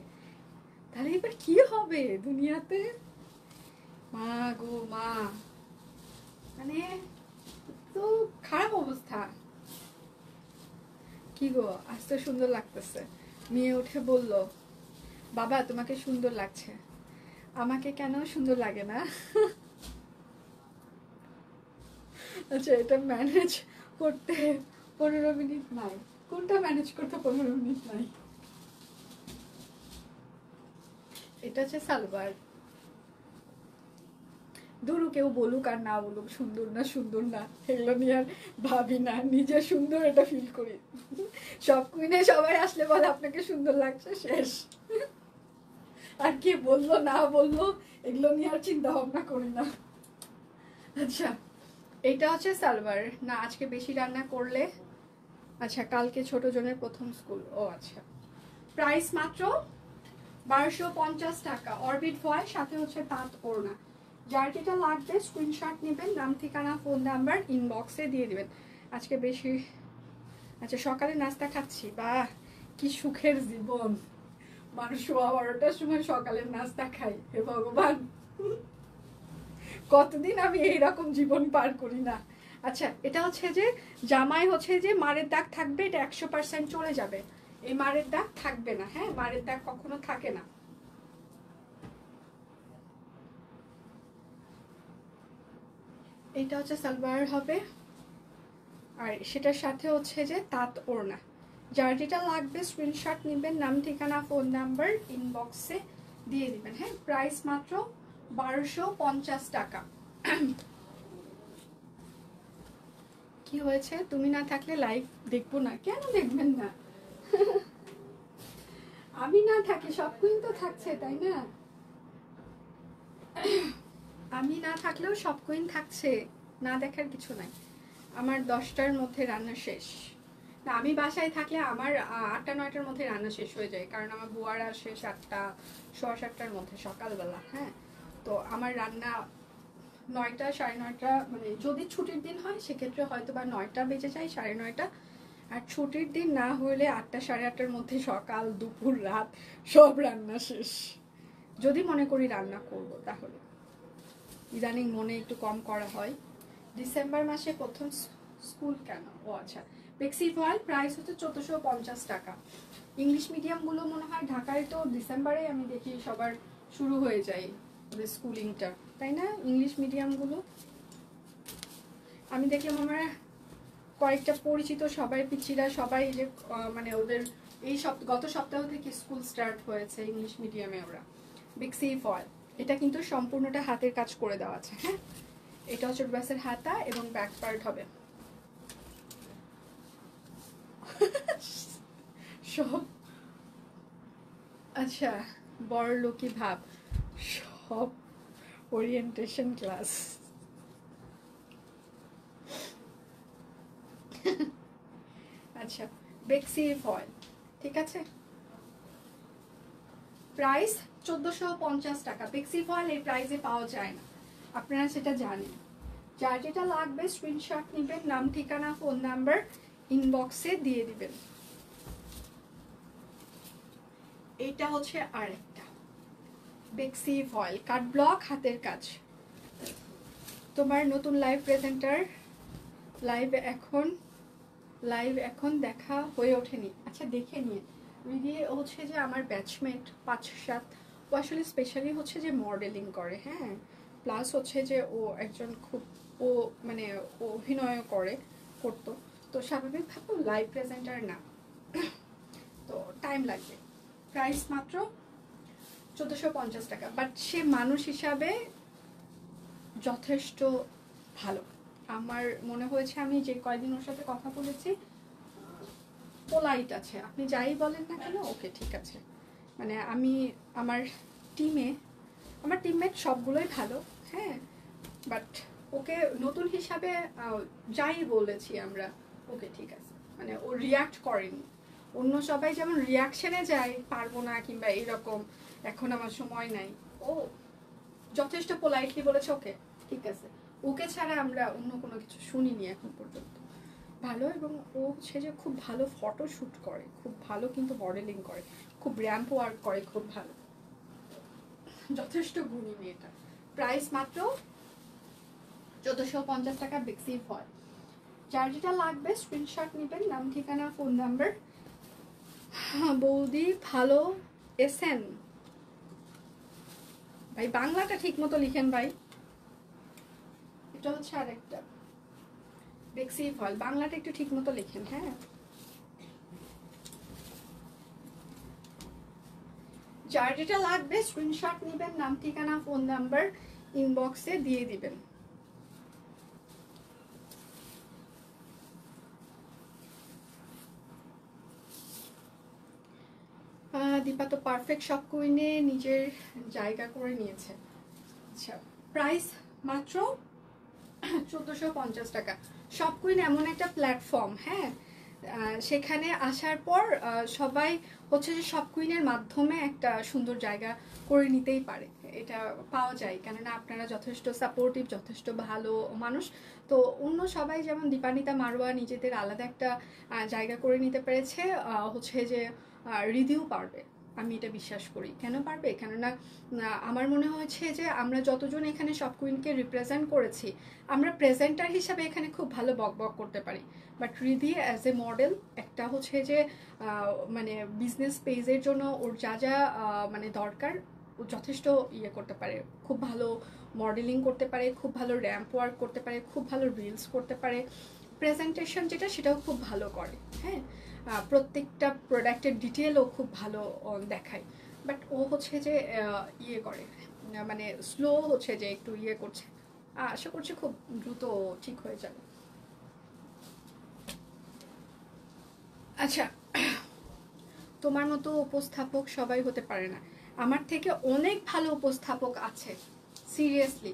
তাহলে এবার কি হবে দুনিয়াতে, মা গো মা, মানে তো খারাপ অবস্থা। কি গো আজ তো সুন্দর লাগতেছে, মেয়ে উঠে বলল বাবা তোমাকে সুন্দর লাগছে, আমাকে কেন সুন্দর লাগে না? আচ্ছা এটা ম্যানেজ করতে 15 মিনিট নাই, কোনটা ম্যানেজ করতে 15 মিনিট নাই। এটা হচ্ছে সালোয়ার। ধরু কেউ বলুক আর না বলুক, সুন্দর না সুন্দর না, এগুলো নিয়ে আর ভাবি না, নিজে সুন্দর এটা ফিল করি। সব কুইনে সবাই আসলে বলে আপনাকে সুন্দর লাগছে, শেষ। আর কে বললো না বললো এগুলো নিয়ে আর চিন্তা ভাবনা করি না। আচ্ছা, এটা হচ্ছে সালোয়ার না। আজকে বেশি রান্না করলে, আচ্ছা কালকে ছোট জনের প্রথম স্কুল, ও আচ্ছা। প্রাইস মাত্র 1250 টাকা, অরবিট ফয়েল, সাথে হচ্ছে তাঁত ওড়না। যার যেটা লাগবে স্ক্রিনশট নেবেন, নাম ঠিকানা ফোন নাম্বার ইনবক্সে দিয়ে দিবেন। আজকে বেশি, আচ্ছা সকালে নাস্তা খাচ্ছি, বা কি সুখের জীবন। মানুষ 12টার সময় সকালের নাস্তা খাই, হে ভগবান, কতদিন আমি এইরকম জীবন পার করি না। আচ্ছা, এটা হচ্ছে যে জামাই হচ্ছে যে মারের দাগ থাকবে, এটা 100% চলে যাবে। এই মারের দাগ থাকবে না, হ্যাঁ, মারের দাগ কখনো থাকে না। এটা হচ্ছে সালোয়ার হবে, আর সেটার সাথে হচ্ছে যে তাঁত ওড়না। যার যেটা লাগবে স্ক্রিনশট নেবেন, নাম ঠিকানা ফোন নাম্বার ইনবক্সে দিয়ে দিবেন। হ্যাঁ, প্রাইস মাত্র 1250 টাকা। কি হয়েছে? তুমি না থাকলে লাইভ দেখবো না? কেন দেখবেন না? আমি না থাকি সব কুইন তো থাকছে, তাই না? আমি না থাকলেও সব কুইন থাকছে, না দেখার কিছু নাই। আমার 10টার মধ্যে রান্না শেষ। না, আমি বাসায় থাকলে আমার 8টা 9টার মধ্যে রান্না শেষ হয়ে যায়, কারণ আমার বুয়ার আসে 7টা 7:15টার মধ্যে সকালবেলা। হ্যাঁ, তো আমার রান্না 9টা 9:30, মানে যদি ছুটির দিন হয় সেক্ষেত্রে হয়তো বা 9টা বেজে যায়, 9:30। আর ছুটির দিন না হলে 8টা 8:30টার মধ্যে সকাল দুপুর রাত সব রান্না শেষ, যদি মনে করি রান্না করব তাহলে। ইদানিং মনে একটু কম করা হয়। ডিসেম্বর মাসে প্রথম স্কুল কেন? ও আচ্ছা, বেক্সি ফয়েল প্রাইস হচ্ছে 1450 টাকা। ইংলিশ মিডিয়ামগুলো মনে হয় ঢাকায় তো ডিসেম্বরে আমি দেখি সবার শুরু হয়ে যায় ওদের স্কুলিংটা, তাই না? ইংলিশ মিডিয়ামগুলো আমি দেখলাম আমার কয়েকটা পরিচিত সবাই পিচিরা সবাই যে মানে ওদের এই গত সপ্তাহ থেকে স্কুল স্টার্ট হয়েছে ইংলিশ মিডিয়ামে ওরা। বেক্সি ফয়েল, এটা কিন্তু সম্পূর্ণটা হাতের কাজ করে দেওয়া আছে। হ্যাঁ, এটা হচ্ছে ড্রেসের হাতা এবং ব্যাক পার্ট হবে সব। আচ্ছা, বড় লোকি ভাব, সব ওরিয়েন্টেশন ক্লাস। আচ্ছা, বেক্সি ফয়েল, ঠিক আছে। প্রাইস 1450 টাকা। বেক্সি ফয়েল এই প্রাইসে পাওয়া যায় না, আপনারা সেটা জানেন। যার যেটা লাগবে স্ক্রিনশট নেবেন, নাম ঠিকানা ফোন নাম্বার ইনবক্সে দিয়ে দিবেন। এটা হচ্ছে আরেকটা বেক্সি ফয়েল, কাট ব্লক, হাতের কাজ। তোমার নতুন লাইভ প্রেজেন্টার লাইভ এখন দেখা হয়ে ওঠেনি। আচ্ছা, দেখে নিয়ে রিদি হচ্ছে যে আমার ব্যাচমেট 5-7, ও আসলে স্পেশালি হচ্ছে যে মডেলিং করে। হ্যাঁ, প্লাস হচ্ছে যে ও একজন খুব, ও মানে অভিনয় করতো, তো স্বাভাবিকভাবে লাইভ প্রেজেন্টার না, তো টাইম লাগবে। প্রাইস মাত্র 1450 টাকা, বাট সে মানুষ হিসাবে যথেষ্ট ভালো। আমার মনে হয়েছে আমি যে কয়দিন ওর সাথে কথা বলেছি, পোলাইট আছে, আপনি যাই বলেন না কেন ওকে ঠিক আছে। মানে আমি আমার টিমমেট সবগুলোই ভালো। হ্যাঁ, বাট ওকে নতুন হিসাবে যাই বলেছি আমরা, ওকে ঠিক আছে, মানে ও রিয়াক্ট করেনি। অন্য সবাই যেমন রিয়াকশনে যায়, পারবো না কিংবা এরকম, এখন আমার সময় নাই, ও যথেষ্ট পোলাইটলি বলেছে ওকে ঠিক আছে। ওকে ছাড়া আমরা অন্য কোনো কিছু শুনিনি এখন পর্যন্ত। ভালো, এবং ও হচ্ছে যে খুব ভালো ফটো শ্যুট করে, খুব ভালো কিন্তু মডেলিং করে, খুব র্যাম্প ওয়ার্ক করে, খুব ভালো, যথেষ্ট গুণী মেয়েটা। প্রাইস মাত্র 1450 টাকা বেক্সি ফয়েল। যার যেটা লাগবে স্ক্রিনশট নেবেন, নাম ঠিকানা ফোন নাম্বার। বৌদি ভালো এসেন ভাই, বাংলাটা ঠিক মতো লিখেন ভাই। এটা হচ্ছে আরেকটা বেক্সি ফয়েল, বাংলাটা একটু ঠিক মতো লিখেন। হ্যাঁ, যার যেটা লাগবে স্ক্রিনশট নেবেন, নাম ঠিকানা ফোন নাম্বার ইনবক্সে দিয়ে দিবেন। দীপা তো পারফেক্ট সব কুইনে নিজের জায়গা করে নিয়েছে। আচ্ছা, প্রাইস মাত্র 1450 টাকা। সব কুইন এমন একটা প্ল্যাটফর্ম, হ্যাঁ, সেখানে আসার পর সবাই হচ্ছে যে সব কুইনের মাধ্যমে একটা সুন্দর জায়গা করে নিতেই পারে, এটা পাওয়া যায়। কেননা আপনারা যথেষ্ট সাপোর্টিভ, যথেষ্ট ভালো মানুষ। তো অন্য সবাই যেমন দীপানিতা, মারোয়া নিজেদের আলাদা একটা জায়গা করে নিতে পেরেছে, হচ্ছে যে রিদিও পারবে, আমি এটা বিশ্বাস করি। কেন পারবে? কেননা আমার মনে হয়েছে যে আমরা যতজন এখানে সব কুইনকে রিপ্রেজেন্ট করেছি, আমরা প্রেজেন্টার হিসাবে এখানে খুব ভালো বক বক করতে পারি। But Ridi as a model, একটা হচ্ছে যে মানে বিজনেস পেজের জন্য ওর যা যা মানে দরকার, ও যথেষ্ট ইয়ে করতে পারে, খুব ভালো মডেলিং করতে পারে, খুব ভালো র্যাম্প ওয়ার্ক করতে পারে, খুব ভালো রিলস করতে পারে, প্রেজেন্টেশন যেটা সেটাও খুব ভালো করে, হ্যাঁ, প্রত্যেকটা প্রোডাক্টের ডিটেলও খুব ভালো দেখায়। বাট ও হচ্ছে যে ইয়ে করে, মানে স্লো হচ্ছে যে একটু ইয়ে করছে। আশা করছি খুব দ্রুত ঠিক হয়ে যাবে। আচ্ছা, তোমার মতো উপস্থাপক সবাই হতে পারে না। আমার থেকে অনেক ভালো উপস্থাপক আছে, সিরিয়াসলি,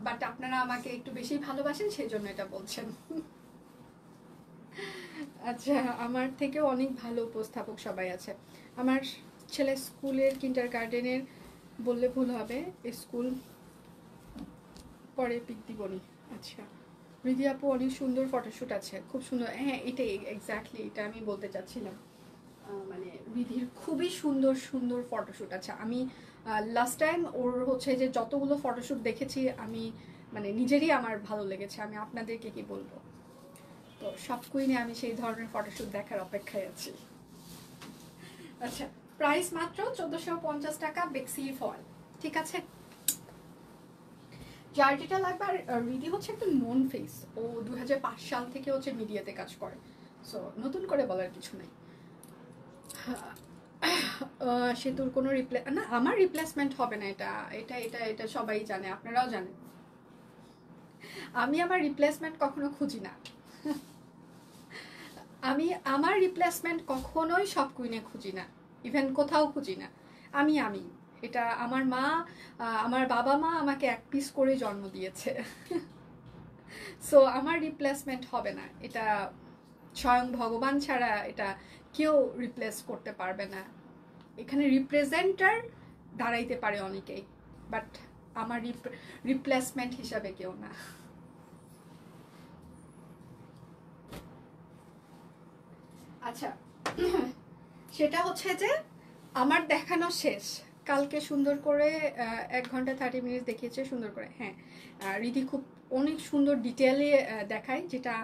বাট আপনারা আমাকে একটু বেশি ভালোবাসেন, সেই জন্য এটা বলছেন। আচ্ছা, আমার থেকে অনেক ভালো উপস্থাপক সবাই আছে। আমার ছেলে স্কুলের কিন্ডার গার্ডেনের, বললে ভুল হবে, স্কুল পরে পিক দিবনি। আচ্ছা, রিদি আপু অনেক সুন্দর ফটোশ্যুট আছে, খুব সুন্দর। হ্যাঁ, এটাই এক্স্যাক্টলি, এটা আমি বলতে চাচ্ছিলাম। মানে রিধির খুবই সুন্দর সুন্দর ফটোশ্যুট আছে। আমি লাস্ট টাইম ওর হচ্ছে যে যতগুলো ফটোশ্যুট দেখেছি, আমি মানে নিজেরই আমার ভালো লেগেছে, আমি আপনাদেরকে কি বলবো। তো সব কুইনে আমি সেই ধরনের ফটোশ্যুট দেখার অপেক্ষায় আছি। আচ্ছা, প্রাইস মাত্র 1450 টাকা, বেক্সি ফল, ঠিক আছে। যার যেটা লাগবে। আর রিদি হচ্ছে একটা নোন ফেস, ও 2005 সাল থেকে হচ্ছে মিডিয়াতে কাজ করে, সো নতুন করে বলার কিছু নেই। সেতুর কোনো না, আমার রিপ্লেসমেন্ট হবে না, এটা এটা এটা এটা সবাই জানে, আপনারাও জানেন। আমি আমার রিপ্লেসমেন্ট কখনো খুঁজি না। আমি আমার রিপ্লেসমেন্ট কখনোই সব কুইনে খুঁজি না, ইভেন কোথাও খুঁজি না। আমি এটা আমার মা, আমার বাবা মা আমাকে এক পিস করে জন্ম দিয়েছে। সো আমার রিপ্লেসমেন্ট হবে না, এটা স্বয়ং ভগবান ছাড়া এটা কেউ রিপ্লেস করতে পারবে না। এখানে রিপ্রেজেন্টার দাঁড়াইতে পারে অনেকেই, বাট আমার রিপ্লেসমেন্ট হিসাবে কেউ না। আচ্ছা, সেটা হচ্ছে যে আমার দেখানো শেষ, কালকে সুন্দর করে 1 ঘন্টা 30 মিনিট দেখিয়েছে সুন্দর করে। হ্যাঁ, রিদি খুব অনেক সুন্দর ডিটেলে দেখায়, যেটা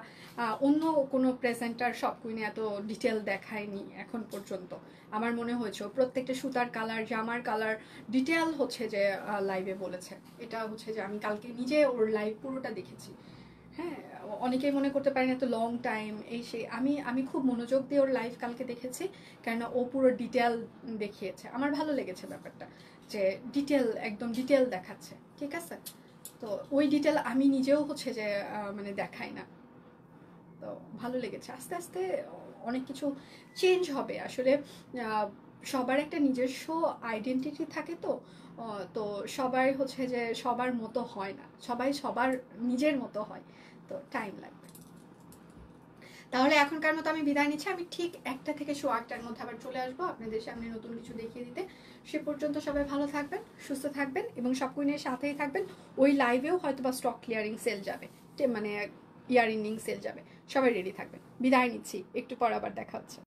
অন্য কোনো প্রেজেন্টার সব কুইনে এত ডিটেল দেখায়নি এখন পর্যন্ত। আমার মনে হয়েছে প্রত্যেকটা সুতার কালার, জামার কালার ডিটেল হচ্ছে যে লাইভে বলেছে। এটা হচ্ছে যে আমি কালকে নিজে ওর লাইভ পুরোটা দেখেছি। হ্যাঁ, অনেকেই মনে করতে পারেন এত লং টাইম এই সেই, আমি খুব মনোযোগ দিয়ে ওর লাইভ কালকে দেখেছি, কেননা ও পুরো ডিটেল দেখিয়েছে। আমার ভালো লেগেছে ব্যাপারটা, যে ডিটেল, একদম ডিটেল দেখাচ্ছে, ঠিক আছে। তো ওই ডিটেল আমি নিজেও হচ্ছে যে মানে দেখাই না, তো ভালো লেগেছে। আস্তে আস্তে অনেক কিছু চেঞ্জ হবে আসলে। সবার একটা নিজস্ব আইডেন্টিটি থাকে, তো তো সবাই হচ্ছে যে সবার মতো হয় না, সবাই সবার নিজের মতো হয়, তো টাইম লাগবে। তাহলে এখনকার মতো আমি বিদায় নিচ্ছি। আমি ঠিক 1টা থেকে 1:15টার মধ্যে আবার চলে আসবো আপনাদের সামনে নতুন কিছু দেখিয়ে দিতে। সে পর্যন্ত সবাই ভালো থাকবেন, সুস্থ থাকবেন এবং সব কুইনের সাথেই থাকবেন। ওই লাইভেও হয়তো বা স্টক ক্লিয়ারিং সেল যাবে, মানে ইয়ার এন্ডিং সেল যাবে, সবাই রেডি থাকবেন। বিদায় নিচ্ছি, একটু পর আবার দেখা হচ্ছে।